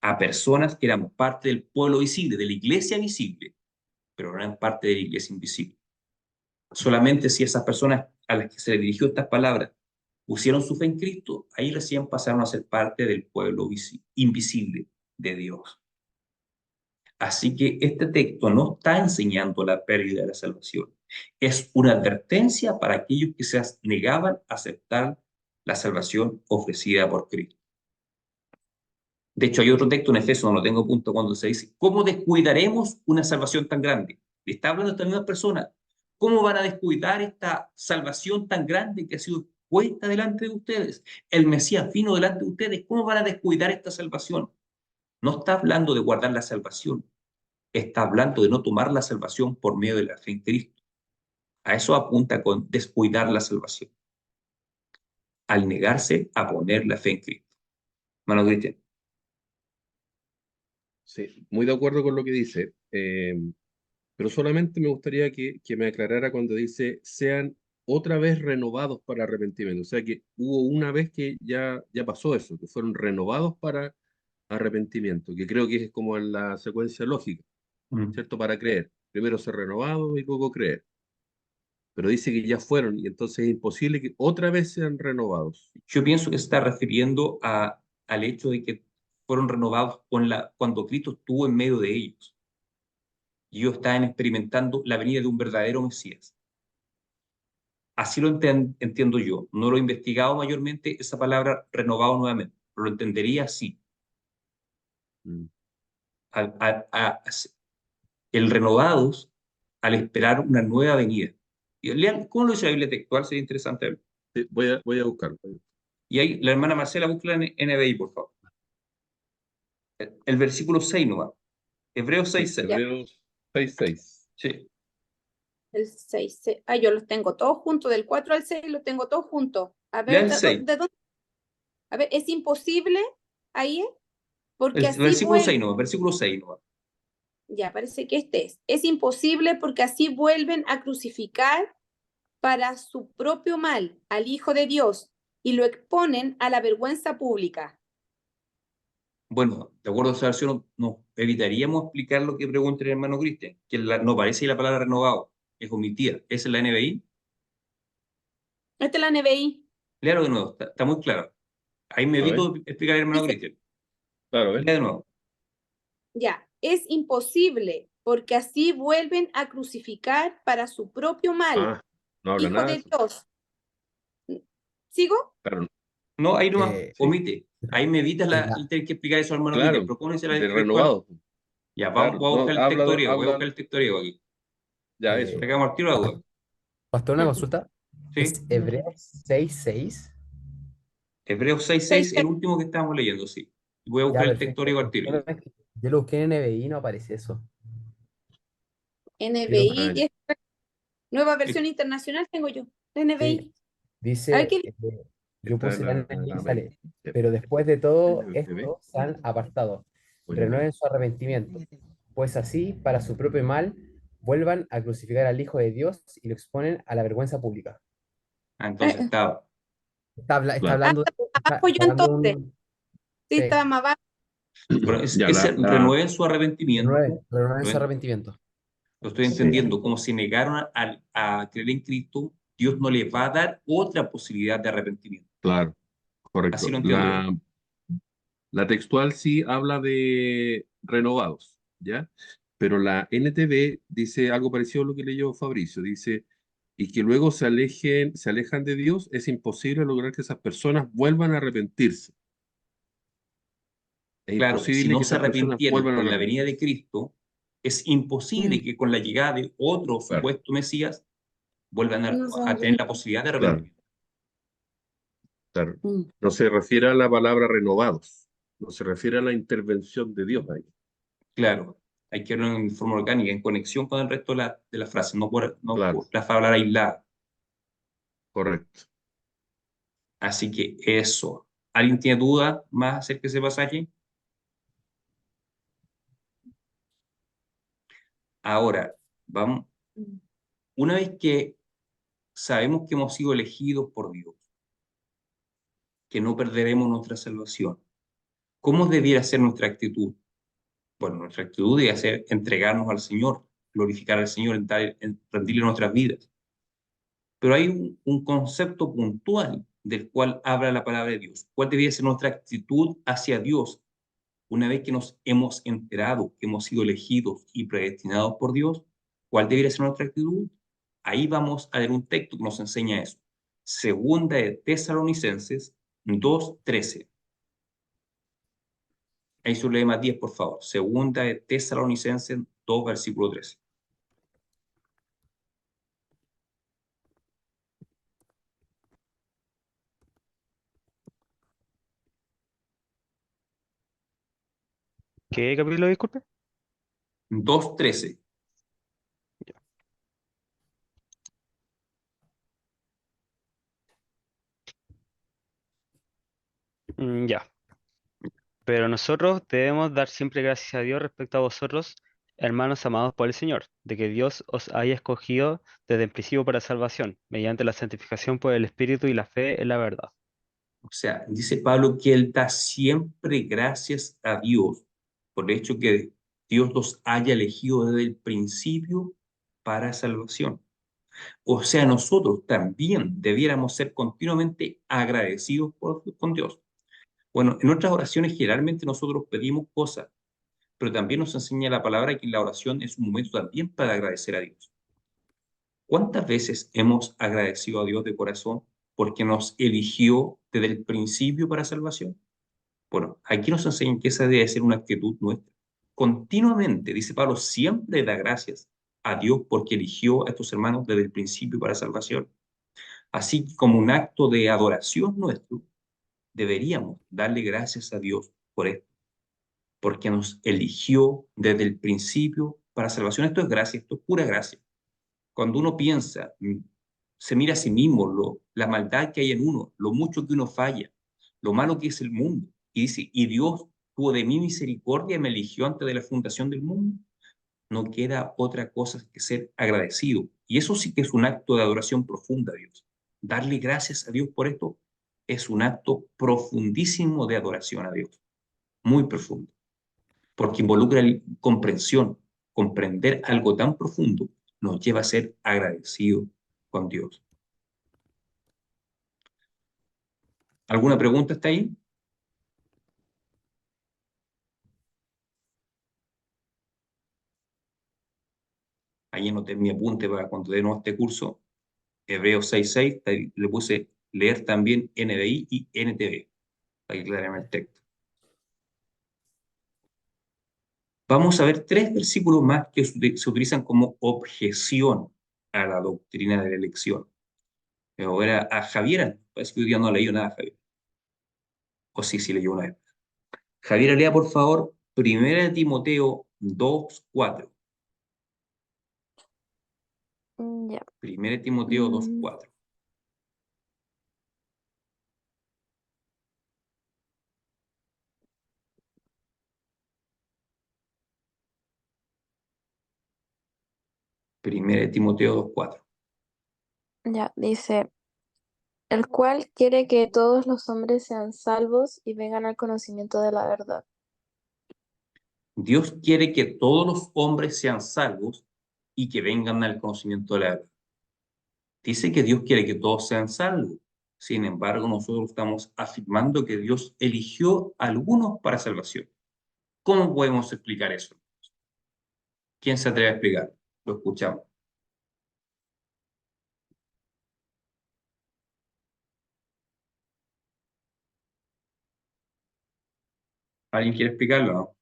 A personas que eran parte del pueblo visible, de la iglesia visible, pero no eran parte de la iglesia invisible. Solamente si esas personas a las que se les dirigió estas palabras pusieron su fe en Cristo, ahí recién pasaron a ser parte del pueblo invisible de Dios. Así que este texto no está enseñando la pérdida de la salvación. Es una advertencia para aquellos que se negaban a aceptar la salvación ofrecida por Cristo. De hecho, hay otro texto en Efesios, no lo tengo punto, cuando se dice, ¿cómo descuidaremos una salvación tan grande? Le está hablando a esta misma persona. ¿Cómo van a descuidar esta salvación tan grande que ha sido puesta delante de ustedes? El Mesías vino delante de ustedes. ¿Cómo van a descuidar esta salvación? No está hablando de guardar la salvación. Está hablando de no tomar la salvación por medio de la fe en Cristo. A eso apunta con descuidar la salvación. Al negarse a poner la fe en Cristo. Hermano Cristian. Sí, muy de acuerdo con lo que dice, pero solamente me gustaría que me aclarara cuando dice sean otra vez renovados para arrepentimiento. O sea que hubo una vez que ya pasó eso, que fueron renovados para arrepentimiento, que creo que es como en la secuencia lógica, ¿cierto? Para creer. Primero ser renovado y luego creer. Pero dice que ya fueron y entonces es imposible que otra vez sean renovados. Yo pienso que se está refiriendo al hecho de que fueron renovados cuando Cristo estuvo en medio de ellos. Y ellos estaban experimentando la venida de un verdadero Mesías. Así lo entiendo yo. No lo he investigado mayormente esa palabra renovado nuevamente, pero lo entendería así. Mm. El renovados al esperar una nueva venida. Y lean, ¿cómo lo dice la Biblia textual? Sería interesante verlo. Sí, voy a buscarlo. Y ahí la hermana Marcela, búscala en NBI, por favor. El versículo 6 nomás. Hebreos 6:6. Hebreos 6:6. Sí. El 6. Yo los tengo todos juntos, del 4 al 6 los tengo todos juntos. A Lea ver, el 6. ¿de dónde? A ver, es imposible ahí, porque El así versículo 6 vuelven. nomás, versículo 6 nomás. Ya, parece que este es. Es imposible porque así vuelven a crucificar para su propio mal al Hijo de Dios y lo exponen a la vergüenza pública. Bueno, de acuerdo a esa versión, no, evitaríamos explicar lo que pregunta el hermano Cristian, que no parece la palabra renovado, es omitida. ¿Esa es la NBI? Esta es la NBI. Léalo de nuevo, está muy claro. Ahí me A ver. evito explicar el hermano Dice, Cristian. Claro, a ver. Lea de nuevo. ya, es imposible porque así vuelven a crucificar para su propio mal, Ah, no habla Hijo nada de de eso. Dios. ¿Sigo? Claro, No, ahí nomás, Sí. omite. Ahí me evitas La- el tener que explicar eso al hermano claro, Cristian. Propónese la de textual. renovado. Ya, Claro, voy a buscar no, el texto habla, griego, voy a habla, buscar el texto griego aquí. ya Eh, eso. Sacamos al tiro la duda. Pastor, una consulta. ¿Sí? ¿Es Hebreos 6:6? Hebreos 6:6, el último que estábamos leyendo, sí. Voy a Ya, buscar el texto perfecto. griego al El tiro. problema es que yo lo busqué en NBI y no aparece eso. NBI, ya. nueva versión internacional tengo yo. NBI. Sí, A ver dice, qué yo Está puse la la NBI y NBI. sale, Ya. pero después de todo NBI. esto se han apartado, O renueven NBI. su arrepentimiento, pues así, para su propio mal, vuelvan a crucificar al Hijo de Dios y lo exponen a la vergüenza pública. Entonces está, Está Claro. hablando, abajo yo está dando entonces. Sí, sí, está más abajo. bueno, Ya, ese renueven su arrepentimiento, renueven su ¿ven? arrepentimiento. Lo estoy Sí, entendiendo, como si negaron a creer en Cristo, Dios no les va a dar otra posibilidad de arrepentimiento. claro, Así correcto. lo entiendo yo. La textual sí habla de renovados, ¿ya? Pero la NTV dice algo parecido a lo que leyó Fabricio. Dice, y que luego se alejan de Dios, es imposible lograr que esas personas vuelvan a arrepentirse. Es Claro, si imposible no que se esas personas arrepintieron vuelvan a con la venida arrepentirse. de Cristo, es imposible que con la llegada de otro Claro, supuesto Mesías vuelvan No a tener sabía. la posibilidad de claro, arrepentimiento. claro. Mm. No se refiere a la palabra renovados, no se refiere a la intervención de Dios ahí. Claro, hay que verlo en forma orgánica, en conexión con el resto de la frase, no Claro, por la palabra aislada. correcto. Así que eso. ¿Alguien tiene duda más acerca de ese pasaje? Ahora, vamos, una vez que sabemos que hemos sido elegidos por Dios, que no perderemos nuestra salvación, ¿cómo debiera ser nuestra actitud? Bueno, nuestra actitud debe ser entregarnos al Señor, glorificar al Señor, rendirle nuestras vidas. Pero hay un concepto puntual del cual habla la palabra de Dios. ¿Cuál debería ser nuestra actitud hacia Dios una vez que nos hemos enterado que hemos sido elegidos y predestinados por Dios? ¿Cuál debería ser nuestra actitud? Ahí vamos a ver un texto que nos enseña eso. Segunda de Tesalonicenses 2:13. Ahí su lee Matías, por favor. Segunda de Tesalonicenses 2, versículo 13. ¿Qué capítulo, disculpe? 2:13. Ya. Pero nosotros debemos dar siempre gracias a Dios respecto a vosotros, hermanos amados por el Señor, de que Dios os haya escogido desde el principio para salvación, mediante la santificación por el Espíritu y la fe en la verdad. O sea, dice Pablo que él da siempre gracias a Dios por el hecho que Dios los haya elegido desde el principio para salvación. O sea, nosotros también debiéramos ser continuamente agradecidos con Dios. Bueno, en nuestras oraciones generalmente nosotros pedimos cosas, pero también nos enseña la palabra que la oración es un momento también para agradecer a Dios. ¿Cuántas veces hemos agradecido a Dios de corazón porque nos eligió desde el principio para salvación? Bueno, aquí nos enseñan que esa debe ser una actitud nuestra. Continuamente, dice Pablo, siempre da gracias a Dios porque eligió a estos hermanos desde el principio para salvación. Así que como un acto de adoración nuestro, deberíamos darle gracias a Dios por esto, porque nos eligió desde el principio para salvación. Esto es gracia, esto es pura gracia. Cuando uno piensa, se mira a sí mismo, la maldad que hay en uno, lo mucho que uno falla, lo malo que es el mundo, y dice, y Dios tuvo de mí misericordia y me eligió antes de la fundación del mundo, no queda otra cosa que ser agradecido. Y eso sí que es un acto de adoración profunda a Dios. Darle gracias a Dios por esto es un acto profundísimo de adoración a Dios, muy profundo, porque involucra comprensión. Comprender algo tan profundo nos lleva a ser agradecidos con Dios. ¿Alguna pregunta está ahí? Ahí anoté mi apunte para cuando dé este curso. Hebreos 6:6, le puse leer también NBI y NTV, para que aclararme el texto. Vamos a ver 3 versículos más que se utilizan como objeción a la doctrina de la elección. Voy a ver a Javiera, parece que hoy día no ha leído nada, Javier. O sí leyó una vez. Javiera, lea por favor 1 Timoteo 2:4. Ya. 1 Timoteo Mm, 2:4. Primera de Timoteo 2:4. ya, dice, el cual quiere que todos los hombres sean salvos y vengan al conocimiento de la verdad. Dios quiere que todos los hombres sean salvos y que vengan al conocimiento de la verdad. Dice que Dios quiere que todos sean salvos. Sin embargo, nosotros estamos afirmando que Dios eligió a algunos para salvación. ¿Cómo podemos explicar eso? ¿Quién se atreve a explicar? Lo escuchamos. ¿Alguien quiere explicarlo? ¿No?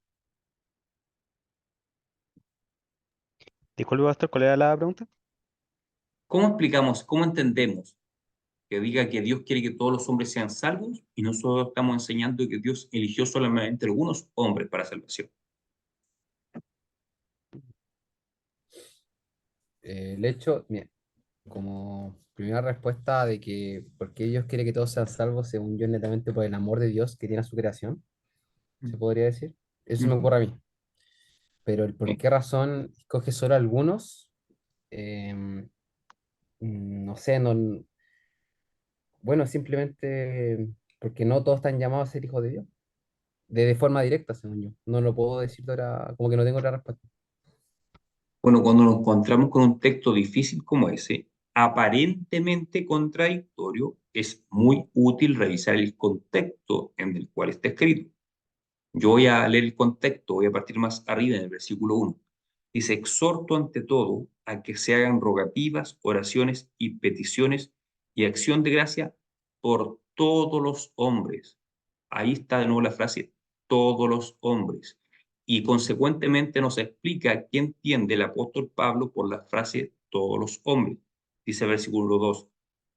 Disculpe, pastor, ¿cuál era la pregunta? ¿Cómo explicamos, cómo entendemos que diga que Dios quiere que todos los hombres sean salvos y nosotros estamos enseñando que Dios eligió solamente algunos hombres para salvación? El hecho, mira, como primera respuesta de que porque Dios quiere que todos sean salvos, según yo, es netamente por el amor de Dios que tiene a su creación, se podría decir. Eso me ocurre a mí. Pero el por Sí. qué razón escoge solo algunos, no sé, no, bueno, simplemente porque no todos están llamados a ser hijos de Dios, de forma directa, según yo. No lo puedo decir de ahora, como que no tengo otra respuesta. Bueno, cuando nos encontramos con un texto difícil como ese, aparentemente contradictorio, es muy útil revisar el contexto en el cual está escrito. Yo voy a leer el contexto, voy a partir más arriba en el versículo 1. Dice, exhorto ante todo a que se hagan rogativas, oraciones y peticiones y acción de gracia por todos los hombres. Ahí está de nuevo la frase, todos los hombres. Y consecuentemente nos explica qué entiende el apóstol Pablo por la frase todos los hombres. Dice el versículo 2,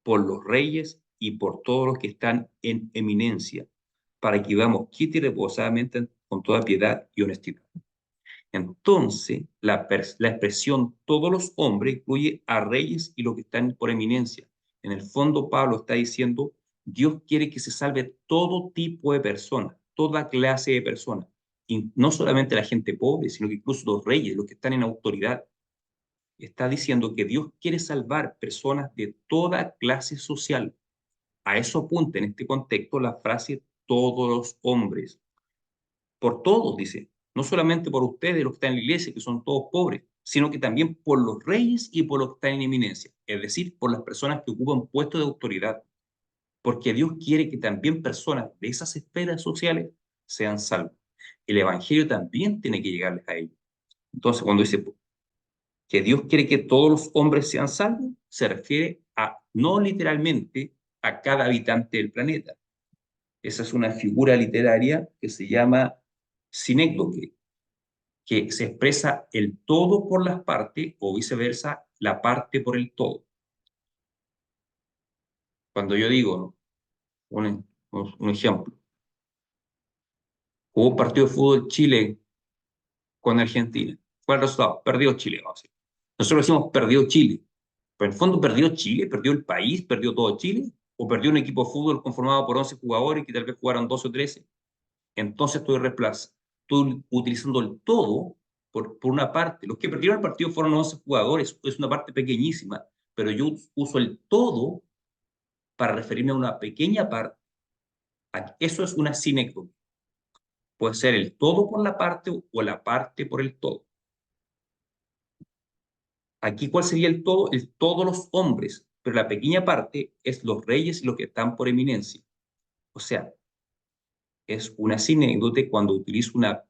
por los reyes y por todos los que están en eminencia, para que vivamos quieta y reposadamente con toda piedad y honestidad. Entonces, la expresión todos los hombres incluye a reyes y los que están por eminencia. En el fondo, Pablo está diciendo, Dios quiere que se salve todo tipo de personas, toda clase de personas. Y no solamente la gente pobre, sino que incluso los reyes, los que están en autoridad. Está diciendo que Dios quiere salvar personas de toda clase social. A eso apunta en este contexto la frase todos los hombres. Por todos, dice. No solamente por ustedes, los que están en la iglesia, que son todos pobres, sino que también por los reyes y por los que están en eminencia. Es decir, por las personas que ocupan puestos de autoridad. Porque Dios quiere que también personas de esas esferas sociales sean salvas. El evangelio también tiene que llegarles a ellos. Entonces, cuando dice que Dios quiere que todos los hombres sean salvos, se refiere a, no literalmente, a cada habitante del planeta. Esa es una figura literaria que se llama sinécdoque, que se expresa el todo por las partes o viceversa, la parte por el todo. Cuando yo digo, un ejemplo, hubo un partido de fútbol Chile con Argentina. ¿Cuál es el resultado? Perdió Chile. Vamos a decir. Nosotros decimos perdió Chile. Pero en el fondo perdió Chile, perdió el país, perdió todo Chile, o perdió un equipo de fútbol conformado por 11 jugadores que tal vez jugaron 12 o 13. Entonces estoy utilizando el todo por una parte. Los que perdieron el partido fueron 11 jugadores, es una parte pequeñísima, pero yo uso el todo para referirme a una pequeña parte. Eso es una sinécdoque. Puede ser el todo por la parte o la parte por el todo. Aquí, ¿cuál sería el todo? El todos los hombres, pero la pequeña parte es los reyes y los que están por eminencia. O sea, es una sinécdoque cuando utilizo una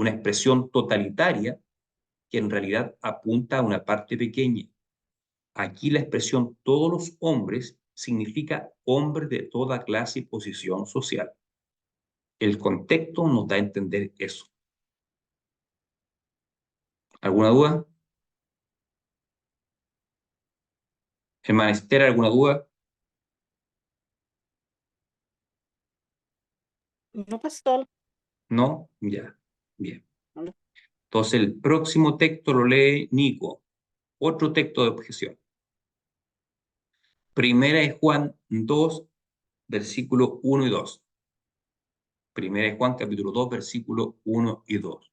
expresión totalitaria que en realidad apunta a una parte pequeña. Aquí la expresión todos los hombres significa hombres de toda clase y posición social. El contexto nos da a entender eso. ¿Alguna duda? Hermana Esther, ¿alguna duda? No, pastor. ¿No? Ya, bien. No. Entonces el próximo texto lo lee Nico. Otro texto de objeción. Primera de Juan 2, versículos 1 y 2. Primera de Juan, capítulo 2, versículos 1 y 2.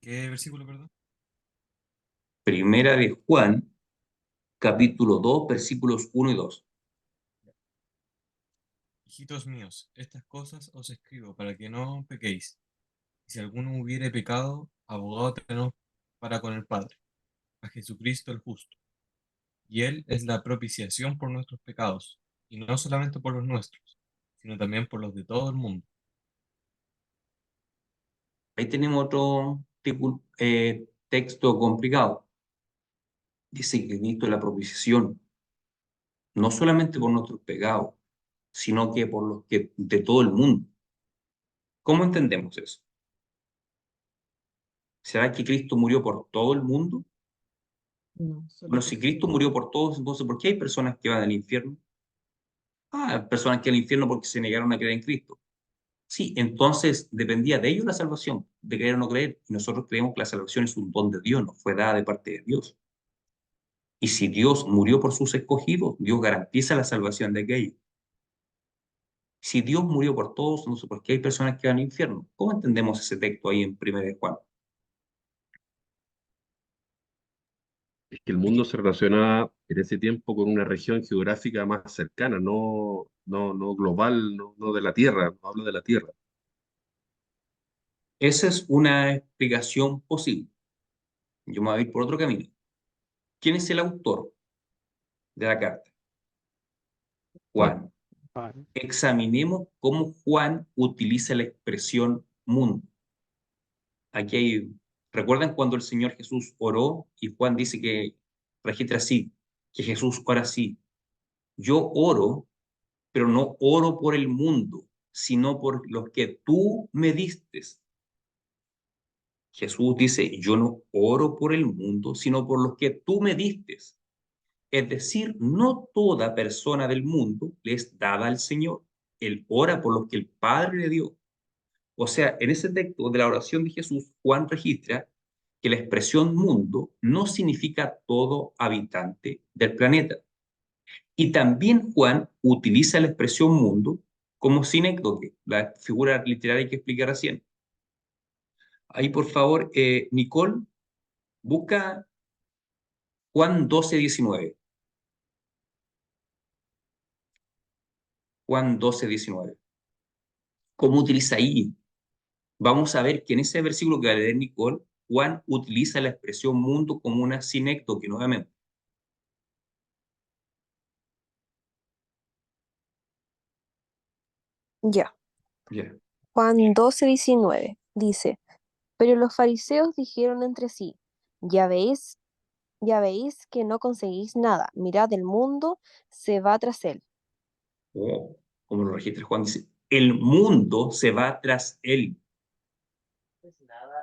¿Qué versículo, perdón? Primera de Juan, capítulo 2, versículos 1 y 2. Hijitos míos, estas cosas os escribo para que no pequéis. Y si alguno hubiere pecado, abogado tenemos para con el Padre, a Jesucristo el justo. Y Él es la propiciación por nuestros pecados, y no solamente por los nuestros, sino también por los de todo el mundo. Ahí tenemos otro texto complicado. Dice que Cristo es la propiciación, no solamente por nuestros pecados, sino que por los que de todo el mundo. ¿Cómo entendemos eso? ¿Será que Cristo murió por todo el mundo? No, solo Bueno, por si Cristo murió por todos, entonces ¿por qué hay personas que van al infierno? Hay personas que van al infierno porque se negaron a creer en Cristo. Sí, entonces dependía de ellos la salvación, de creer o no creer. Y nosotros creemos que la salvación es un don de Dios, no fue dada de parte de Dios. Y si Dios murió por sus escogidos, Dios garantiza la salvación de aquellos. Si Dios murió por todos, no sé por qué hay personas que van al infierno. ¿Cómo entendemos ese texto ahí en 1 de Juan? Es que el mundo se relacionaba en ese tiempo con una región geográfica más cercana, no global, no de la Tierra, no hablo de la Tierra. Esa es una explicación posible. Yo me voy a ir por otro camino. ¿Quién es el autor de la carta? Juan. Juan. Examinemos cómo Juan utiliza la expresión mundo. Aquí hay, ¿recuerdan cuando el Señor Jesús oró y Juan dice que registra así, que Jesús ora así? Yo oro, pero no oro por el mundo, sino por los que tú me distes. Jesús dice, yo no oro por el mundo, sino por los que tú me distes. Es decir, no toda persona del mundo le es dada al Señor. Él ora por los que el Padre le dio. O sea, en ese texto de la oración de Jesús, Juan registra que la expresión mundo no significa todo habitante del planeta. Y también Juan utiliza la expresión mundo como sinécdoque, la figura literaria que expliqué recién. Ahí, por favor, Nicole, busca Juan 12:19. Juan 12:19. ¿Cómo utiliza ahí? Vamos a ver que en ese versículo que va a leer Nicole, Juan utiliza la expresión mundo como una sinécdoque nuevamente. Ya. Ya. Juan 12:19 dice, pero los fariseos dijeron entre sí, ya veis que no conseguís nada, mirad, el mundo se va tras él. Oh, como lo registra Juan, dice, el mundo se va tras él.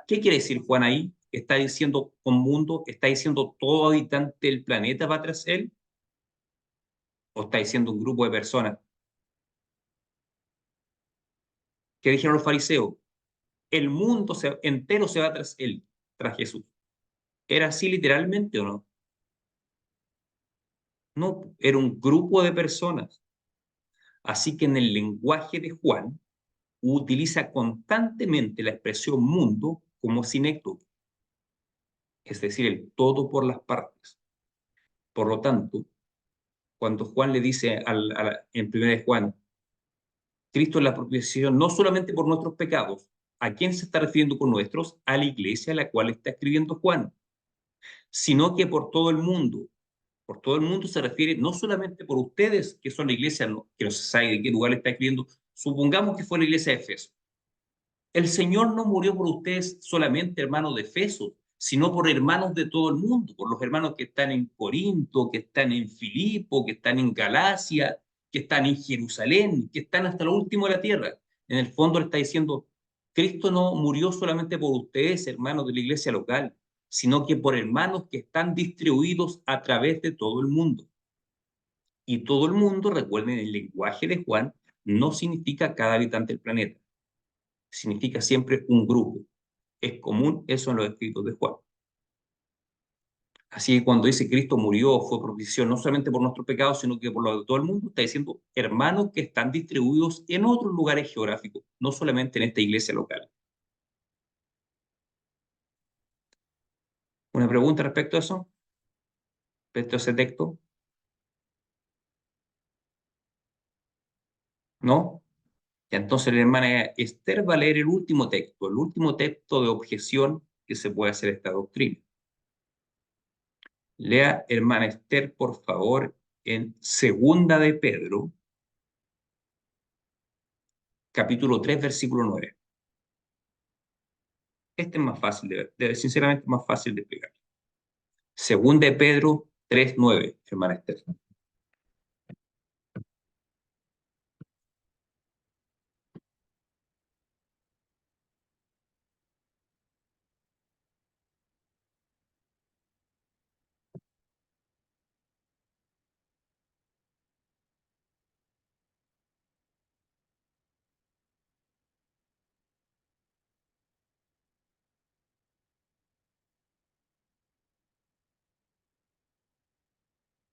¿Qué quiere decir Juan ahí? ¿Está diciendo un mundo? ¿Está diciendo todo habitante del planeta va tras él? ¿O está diciendo un grupo de personas? ¿Qué dijeron los fariseos? El mundo entero se va tras él, tras Jesús. ¿Era así literalmente o no? No, era un grupo de personas. Así que en el lenguaje de Juan utiliza constantemente la expresión mundo como sinécdoque, es decir, el todo por las partes. Por lo tanto, cuando Juan le dice en 1 de Juan, Cristo es la propiciación no solamente por nuestros pecados, ¿a quién se está refiriendo con nuestros? A la iglesia a la cual está escribiendo Juan, sino que por todo el mundo. Por todo el mundo se refiere no solamente por ustedes, que son la iglesia, que no se sabe de qué lugar está escribiendo, supongamos que fue la iglesia de Efeso. El Señor no murió por ustedes solamente, hermanos de Efeso, sino por hermanos de todo el mundo, por los hermanos que están en Corinto, que están en Filipo, que están en Galacia, que están en Jerusalén, que están hasta lo último de la tierra. En el fondo le está diciendo, Cristo no murió solamente por ustedes, hermanos de la iglesia local, sino que por hermanos que están distribuidos a través de todo el mundo. Y todo el mundo, recuerden el lenguaje de Juan, no significa cada habitante del planeta. Significa siempre un grupo. Es común eso en los escritos de Juan. Así que cuando dice Cristo murió, fue propiciación no solamente por nuestros pecados, sino que por los de todo el mundo, está diciendo hermanos que están distribuidos en otros lugares geográficos, no solamente en esta iglesia local. ¿Una pregunta respecto a eso? ¿Respecto a ese texto? ¿No? Entonces la hermana Esther va a leer el último texto de objeción que se puede hacer a esta doctrina. Lea, hermana Esther, por favor, en Segunda de Pedro, capítulo 3, versículo 9. Este es más fácil de ver, sinceramente más fácil de explicar. Segunda de Pedro 3, 9, hermana Esther.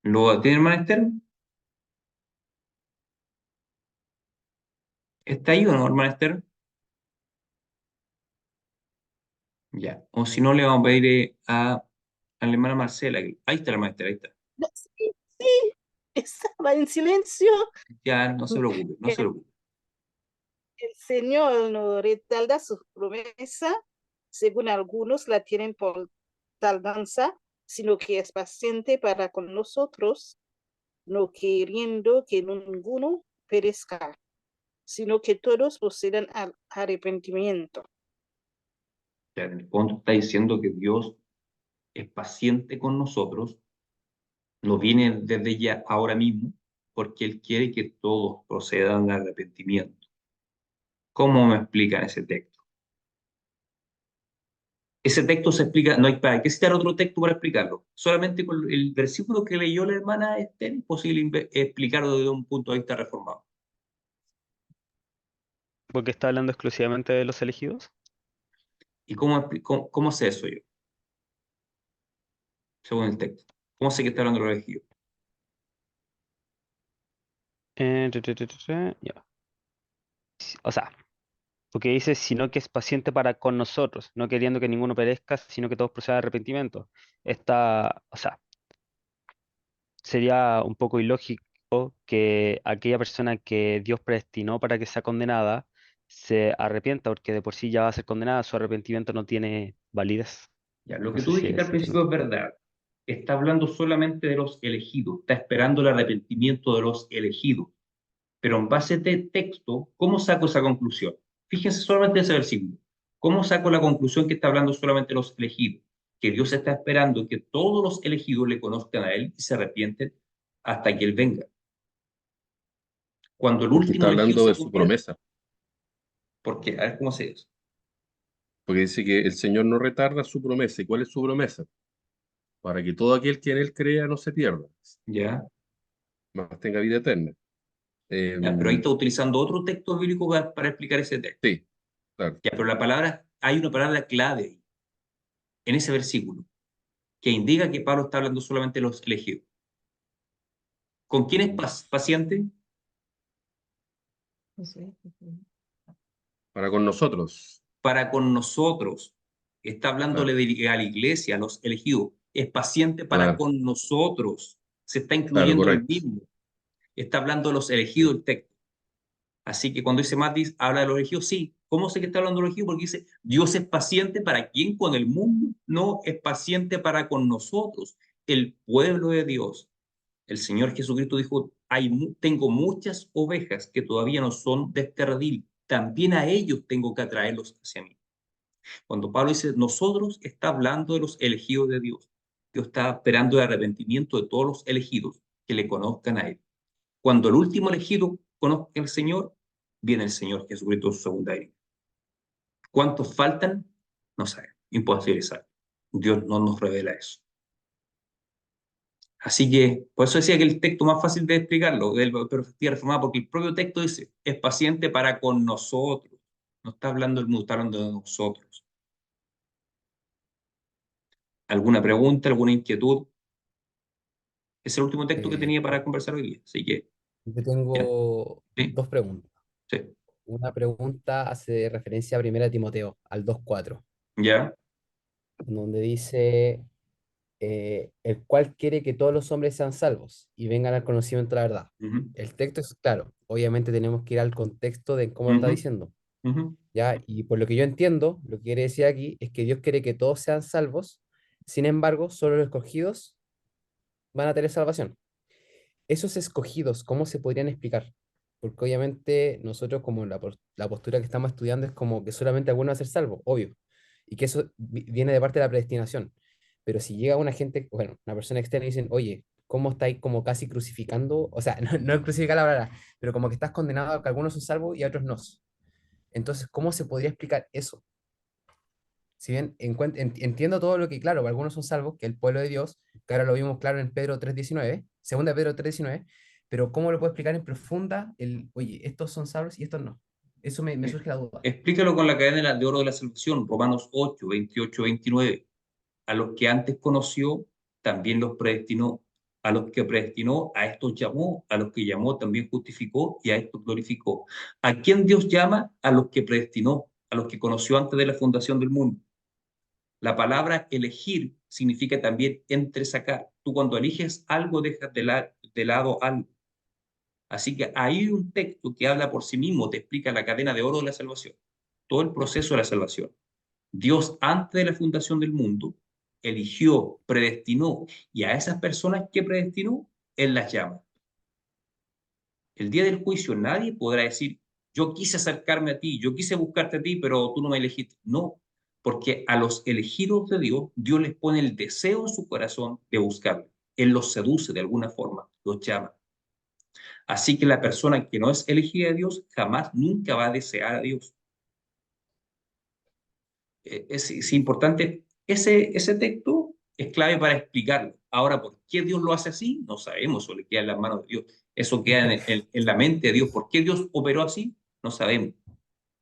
¿Lo tiene, hermana Esther? ¿Está ahí o no, hermana Esther? Ya. O si no, le vamos a pedir a la hermana Marcela. Ahí está la hermana Esther, ahí está. Sí, sí, estaba en silencio. Ya, no se preocupe, no se El, preocupe. el Señor no retarda su promesa, según algunos la tienen por tardanza, sino que es paciente para con nosotros, no queriendo que ninguno perezca, sino que todos procedan al arrepentimiento. Ya, en el fondo está diciendo que Dios es paciente con nosotros, no viene desde ya ahora mismo, porque Él quiere que todos procedan al arrepentimiento. ¿Cómo me explican ese texto? Ese texto se explica, no hay para qué citar otro texto para explicarlo. Solamente con el versículo que leyó la hermana es imposible explicarlo desde un punto de vista reformado. Porque está hablando exclusivamente de los elegidos. ¿Y cómo sé eso yo? Según el texto. ¿Cómo sé que está hablando de los elegidos? Ya. O sea, porque dice, sino que es paciente para con nosotros, no queriendo que ninguno perezca, sino que todos procedan al arrepentimiento. O sea, sería un poco ilógico que aquella persona que Dios predestinó para que sea condenada se arrepienta, porque de por sí ya va a ser condenada, su arrepentimiento no tiene validez. Ya, lo No que sé tú si dijiste al se entiende. principio es verdad. Está hablando solamente de los elegidos, está esperando el arrepentimiento de los elegidos. Pero en base a este texto, ¿cómo saco esa conclusión? Fíjense solamente ese versículo. ¿Cómo saco la conclusión que está hablando solamente de los elegidos? Que Dios está esperando que todos los elegidos le conozcan a Él y se arrepienten hasta que Él venga. Cuando el Porque último está elegido hablando se de su convierte, promesa, porque, a ver cómo se dice. porque dice que el Señor no retarda su promesa. ¿Y cuál es su promesa? Para que todo aquel que en Él crea no se pierda, ¿Ya? mas tenga vida eterna. Ya, pero ahí está utilizando otro texto bíblico para explicar ese texto. Sí, claro. Ya, pero hay una palabra clave ahí, en ese versículo, que indica que Pablo está hablando solamente de los elegidos. ¿Con quién es paciente? Para con nosotros. Para con nosotros. Está hablándole Claro, a la iglesia, a los elegidos. Es paciente para claro, con nosotros. Se está claro, incluyendo él correcto. mismo. Está hablando de los Sí. elegidos el texto. Así que cuando dice Matis, habla de los elegidos, sí. ¿Cómo sé que está hablando de los elegidos? Porque dice, Dios es paciente para quien con el mundo no es paciente para con nosotros, el pueblo de Dios. El Señor Jesucristo dijo, tengo muchas ovejas que todavía no son de este redil. También a ellos tengo que atraerlos hacia mí. Cuando Pablo dice nosotros, está hablando de los elegidos de Dios. Dios está esperando el arrepentimiento de todos los elegidos que le conozcan a Él. Cuando el último elegido conozca al Señor, viene el Señor Jesucristo en su segunda venida. ¿Cuántos faltan? No sabemos. Imposible saber. Dios no nos revela eso. Así que, por eso decía que el texto más fácil de explicarlo, del perspectiva reformada, porque el propio texto dice, es paciente para con nosotros. No está hablando del mundo, está hablando de nosotros. ¿Alguna pregunta, alguna inquietud? Es el último texto que tenía para conversar hoy día. Así que, Yo bien. tengo Sí, dos preguntas. sí. Una pregunta hace referencia a 1 Timoteo, al 2:4, ¿Ya? donde dice, el cual quiere que todos los hombres sean salvos y vengan al conocimiento de la verdad. Ujú, El texto es claro, obviamente tenemos que ir al contexto de cómo lo está ujú, diciendo, ujú. ¿ya? Y por lo que yo entiendo, lo que quiere decir aquí es que Dios quiere que todos sean salvos, sin embargo, solo los escogidos van a tener salvación. Esos escogidos, ¿cómo se podrían explicar? Porque obviamente nosotros como la postura que estamos estudiando es como que solamente algunos van a ser salvos, obvio, y que eso viene de parte de la predestinación. Pero si llega una gente, bueno, una persona externa y dicen, oye, ¿cómo estáis como casi crucificando? O sea, no es crucificar la palabra, pero como que estás condenado a que algunos son salvos y a otros no. Entonces, ¿cómo se podría explicar eso? Si bien entiendo todo lo que, claro, algunos son salvos, que el pueblo de Dios, que ahora lo vimos claro en Pedro 3:19, segunda de Pedro 3:19, pero ¿cómo lo puedo explicar en profunda oye, estos son salvos y estos no? Eso me surge la duda. Explícalo con la cadena de oro de la salvación, Romanos 8, 28, 29. A los que antes conoció, también los predestinó. A los que predestinó, a estos llamó. A los que llamó, también justificó y a estos glorificó. ¿A quién Dios llama? A los que predestinó, a los que conoció antes de la fundación del mundo. La palabra elegir significa también entresacar. Tú cuando eliges algo, dejas de lado algo. Así que hay un texto que habla por sí mismo, te explica la cadena de oro de la salvación, todo el proceso de la salvación. Dios, antes de la fundación del mundo, eligió, predestinó, y a esas personas que predestinó, Él las llama. El día del juicio nadie podrá decir, yo quise acercarme a ti, yo quise buscarte a ti, pero tú no me elegiste. No, porque a los elegidos de Dios, Dios les pone el deseo en su corazón de buscarle. Él los seduce de alguna forma, los llama. Así que la persona que no es elegida de Dios jamás, nunca va a desear a Dios. Es importante, ese texto es clave para explicarlo. Ahora, ¿por qué Dios lo hace así? No sabemos, eso le queda en las manos de Dios. Eso queda en la mente de Dios. ¿Por qué Dios operó así? No sabemos.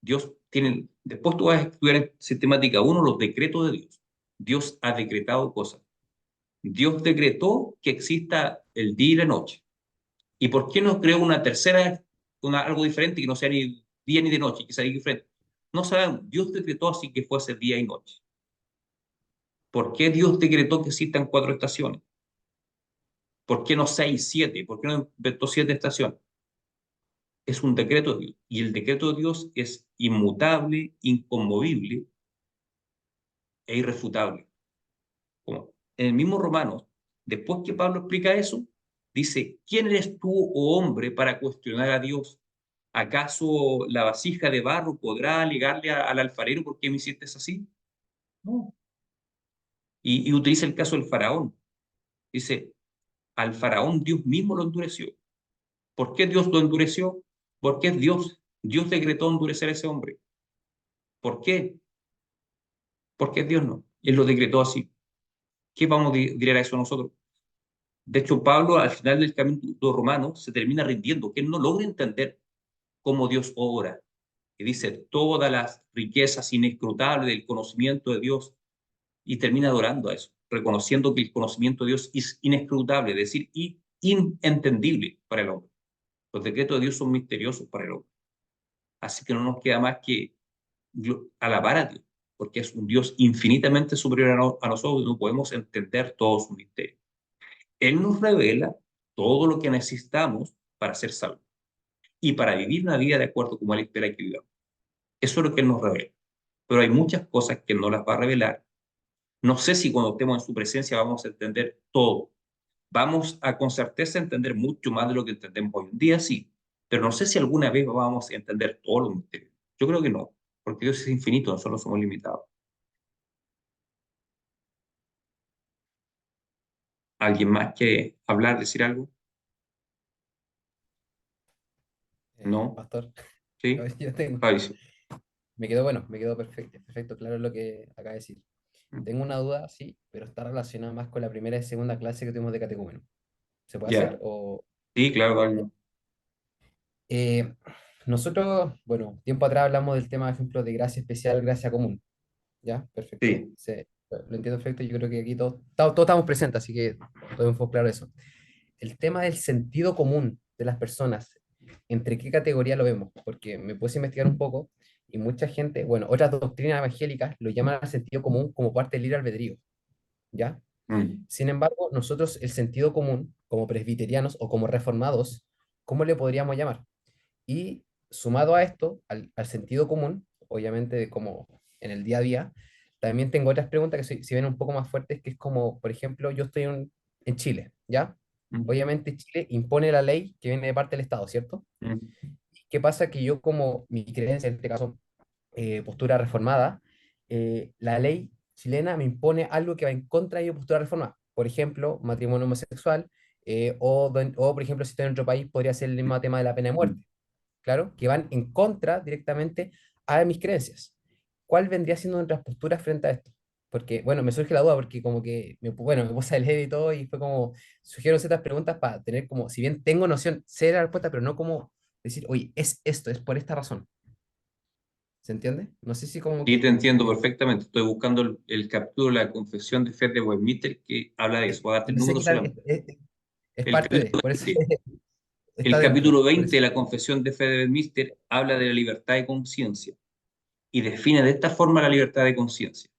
Dios tiene, después tú vas a estudiar en sistemática 1 los decretos de Dios. Dios ha decretado cosas. Dios decretó que exista el día y la noche. ¿Y por qué no creó una tercera, algo diferente que no sea ni día ni de noche, que sea diferente? No sabemos. Dios decretó así que fuese día y noche. ¿Por qué Dios decretó que existan 4 estaciones? ¿Por qué no 6, 7? ¿Por qué no inventó 7 estaciones? Es un decreto de Dios. Y el decreto de Dios es inmutable, inconmovible e irrefutable. Como en el mismo Romanos, después que Pablo explica eso, dice, ¿quién eres tú, oh hombre, para cuestionar a Dios? ¿Acaso la vasija de barro podrá alegarle al alfarero por qué me hiciste así? No. Y utiliza el caso del faraón. Dice, al faraón Dios mismo lo endureció. ¿Por qué Dios lo endureció? Porque es Dios. Dios decretó endurecer a ese hombre. ¿Por qué? Porque es Dios no. Él lo decretó así. ¿Qué vamos a decir a eso nosotros? De hecho, Pablo al final del capítulo romano se termina rindiendo, que él no logra entender cómo Dios obra. Y dice todas las riquezas inescrutables del conocimiento de Dios y termina adorando a eso, reconociendo que el conocimiento de Dios es inescrutable, es decir, inentendible para el hombre. Los decretos de Dios son misteriosos para el hombre. Así que no nos queda más que alabar a Dios, porque es un Dios infinitamente superior a nosotros y no podemos entender todo su misterio. Él nos revela todo lo que necesitamos para ser salvos y para vivir una vida de acuerdo como Él espera que vivamos. Eso es lo que Él nos revela. Pero hay muchas cosas que no las va a revelar. No sé si cuando estemos en su presencia vamos a entender todo. Vamos a con certeza entender mucho más de lo que entendemos hoy en día, sí. Pero no sé si alguna vez vamos a entender todos los misterios. Yo creo que no, porque Dios es infinito, nosotros somos limitados. ¿Alguien más quiere hablar, decir algo? ¿No? Pastor, ¿Sí? yo tengo. Fabricio. Me quedó bueno, me quedó perfecto, perfecto, claro lo que acaba de decir. Tengo una duda, sí, pero está relacionada más con la primera y segunda clase que tuvimos de catecúmeno. ¿Se puede Ya, hacer? O, sí, claro, dale. eh, nosotros, bueno, tiempo atrás hablamos del tema, por ejemplo, de gracia especial, gracia común. ¿Ya? Perfecto. Sí, Lo entiendo perfecto. Yo creo que aquí todos estamos presentes, así que podemos enfocar claro eso. El tema del sentido común de las personas, ¿entre qué categoría lo vemos? Porque me puse a investigar un poco y mucha gente, bueno, otras doctrinas evangélicas lo llaman al sentido común como parte del libre albedrío, ¿ya? mm, Sin embargo, nosotros el sentido común, como presbiterianos o como reformados, ¿cómo le podríamos llamar? Y sumado a esto, al sentido común, obviamente como en el día a día, también tengo otras preguntas que si ven un poco más fuertes, que es como, por ejemplo, yo estoy en Chile, ¿ya? mm, Obviamente Chile impone la ley que viene de parte del Estado, ¿cierto? mm, ¿Qué pasa? Que yo como mi creencia, en este caso, postura reformada, la ley chilena me impone algo que va en contra de mi postura reformada. Por ejemplo, matrimonio homosexual, o por ejemplo, si estoy en otro país, podría ser el mismo tema de la pena de muerte, claro, que van en contra directamente a mis creencias. ¿Cuál vendría siendo nuestras posturas frente a esto? Porque, bueno, me surge la duda porque como que, bueno, me puse a leer y todo y fue como, surgieron ciertas preguntas para tener como, si bien tengo noción, sé la respuesta, pero no como decir, oye, es esto, es por esta razón. ¿Se entiende? No sé si como sí, te que entiendo perfectamente. Estoy buscando el capítulo de la Confesión de Fe de Westminster que habla de eso. Voy a darte el pensé número que tal, solamente. es El parte de, capítulo por eso 20, el está dentro, capítulo por 20 eso. de la Confesión de Fe de Westminster habla de la libertad de conciencia y define de esta forma la libertad de conciencia,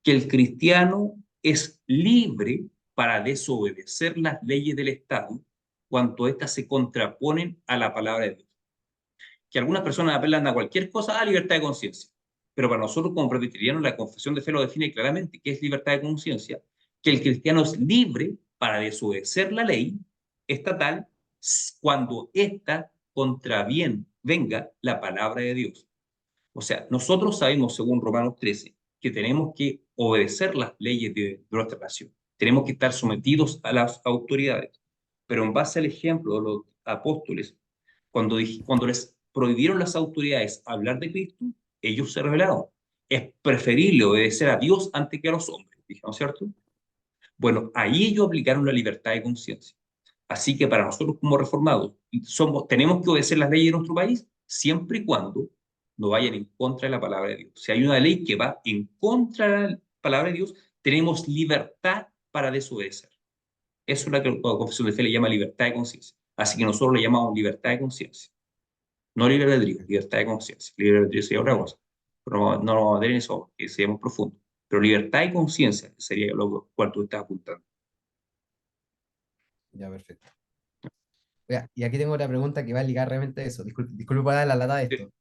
que el cristiano es libre para desobedecer las leyes del Estado cuando éstas se contraponen a la palabra de Dios. Que algunas personas apelan a cualquier cosa a libertad de conciencia, pero para nosotros como presbiterianos la confesión de fe lo define claramente, que es libertad de conciencia, que el cristiano es libre para desobedecer la ley estatal cuando ésta venga la palabra de Dios. O sea, nosotros sabemos, según Romanos 13, que tenemos que obedecer las leyes de nuestra nación. Tenemos que estar sometidos a las autoridades. Pero en base al ejemplo de los apóstoles, cuando les prohibieron las autoridades hablar de Cristo, ellos se rebelaron. Es preferible obedecer a Dios antes que a los hombres, ¿no es cierto? Bueno, ahí ellos aplicaron la libertad de conciencia. Así que para nosotros como reformados, tenemos que obedecer las leyes de nuestro país siempre y cuando no vayan en contra de la palabra de Dios. Si hay una ley que va en contra de la palabra de Dios, tenemos libertad para desobedecer. Eso es lo que la confesión de fe le llama libertad de conciencia. Así que nosotros le llamamos libertad de conciencia. No libre albedrío, libertad de conciencia. Libre albedrío sería otra cosa. Pero no lo vamos a meter en eso, que seamos profundos. Pero libertad de conciencia sería lo cual tú estás apuntando. Ya, perfecto. Oiga, y aquí tengo otra pregunta que va a ligar realmente a eso. Disculpe por dar la lata de esto.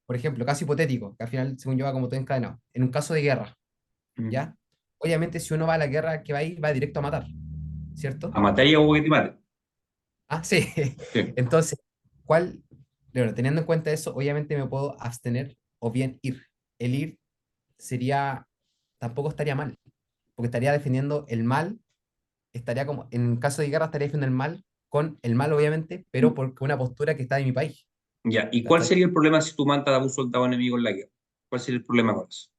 Por ejemplo, caso hipotético, que al final, según yo, va como todo encadenado. En un caso de guerra, Mm. ¿ya? Obviamente, si uno va a la guerra, que va ahí, va directo a matar, A ¿cierto? matar y a huevo que te mate. Ah, sí. Sí. Entonces, ¿cuál? Bueno, teniendo en cuenta eso, obviamente me puedo abstener o bien ir. El ir sería, tampoco estaría mal, porque estaría defendiendo el mal, estaría como, en caso de guerra, estaría defendiendo el mal con el mal, obviamente, pero por una postura que está en mi país. Ya, ¿y cuál ¿Cachai? sería el problema si tú matas a un soldado enemigo en la guerra? ¿Cuál sería el problema con eso?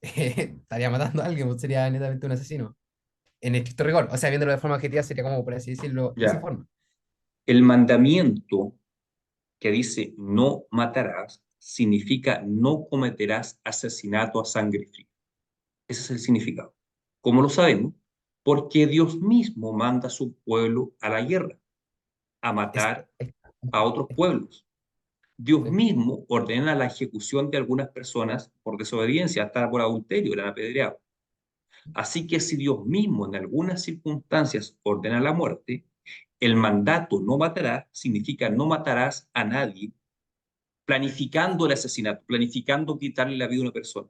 Estaría matando a alguien, pues sería netamente un asesino. En estricto rigor, o sea, viéndolo de forma objetiva, sería como, por así decirlo, de esa Ya, forma. el mandamiento que dice no matarás significa no cometerás asesinato a sangre fría. Ese es el significado. ¿Cómo lo sabemos? Porque Dios mismo manda a su pueblo a la guerra, a Es, matar es- a otros es- pueblos. Dios sí. mismo ordena la ejecución de algunas personas por desobediencia, hasta por adulterio, eran apedreados. Así que si Dios mismo en algunas circunstancias ordena la muerte, el mandato no matará significa no matarás a nadie, planificando el asesinato, planificando quitarle la vida a una persona.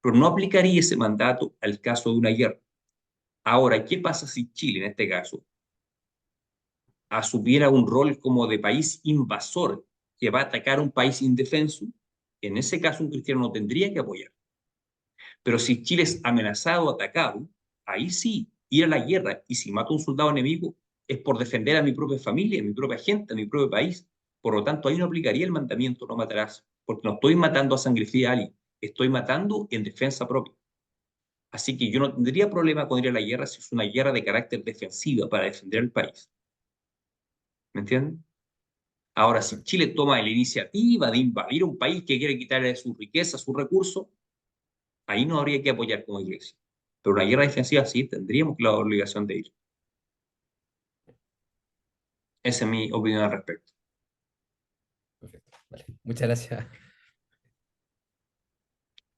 Pero no aplicaría ese mandato al caso de una guerra. Ahora, ¿qué pasa si Chile, en este caso, asumiera un rol como de país invasor que va a atacar a un país indefenso? En ese caso, un cristiano no tendría que apoyar. Pero si Chile es amenazado, atacado, ahí sí, ir a la guerra. Y si mato a un soldado enemigo, es por defender a mi propia familia, a mi propia gente, a mi propio país. Por lo tanto, ahí no aplicaría el mandamiento, no matarás, porque no estoy matando a sangre fría a alguien, estoy matando en defensa propia. Así que yo no tendría problema con ir a la guerra si es una guerra de carácter defensiva para defender el país. ¿Me entienden? Ahora, si Chile toma la iniciativa de invadir un país que quiere quitarle su riqueza, sus recursos, ahí no habría que apoyar como iglesia. Pero una guerra defensiva sí, tendríamos la obligación de ir. Esa es mi opinión al respecto. Perfecto. Vale. Muchas gracias.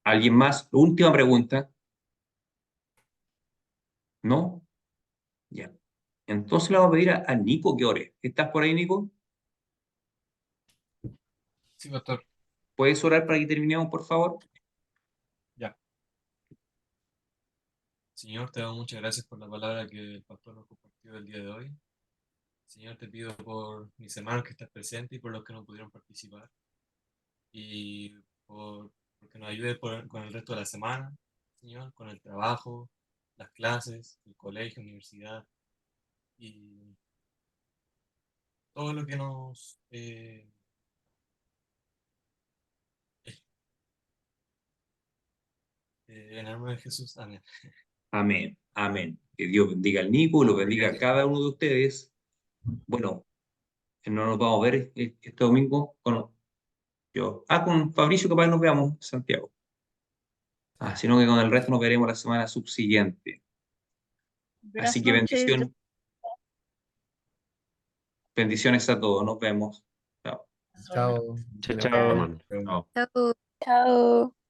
¿Alguien más? Última pregunta. ¿No? Ya. Entonces le vamos a pedir a Nico que ore. ¿Estás por ahí, Nico? Sí, pastor. ¿Puedes orar para que terminemos, por favor? Ya. Señor, te damos muchas gracias por la palabra que el pastor nos compartió el día de hoy. Señor, te pido por mis hermanos que están presentes y por los que no pudieron participar. Y porque nos ayude con el resto de la semana, Señor, con el trabajo, las clases, el colegio, universidad y todo lo que nos... en el nombre de Jesús, amén. Amén, amén. Que Dios bendiga al Nico, lo bendiga a cada uno de ustedes. Bueno, no nos vamos a ver este domingo con Fabricio, capaz nos veamos en Santiago. Sino que con el resto nos veremos la semana subsiguiente. Buenas Así que noches. bendiciones a todos, nos vemos. Chao. Chao. Chao, Buenas chao. Hermano. Chao. Chao.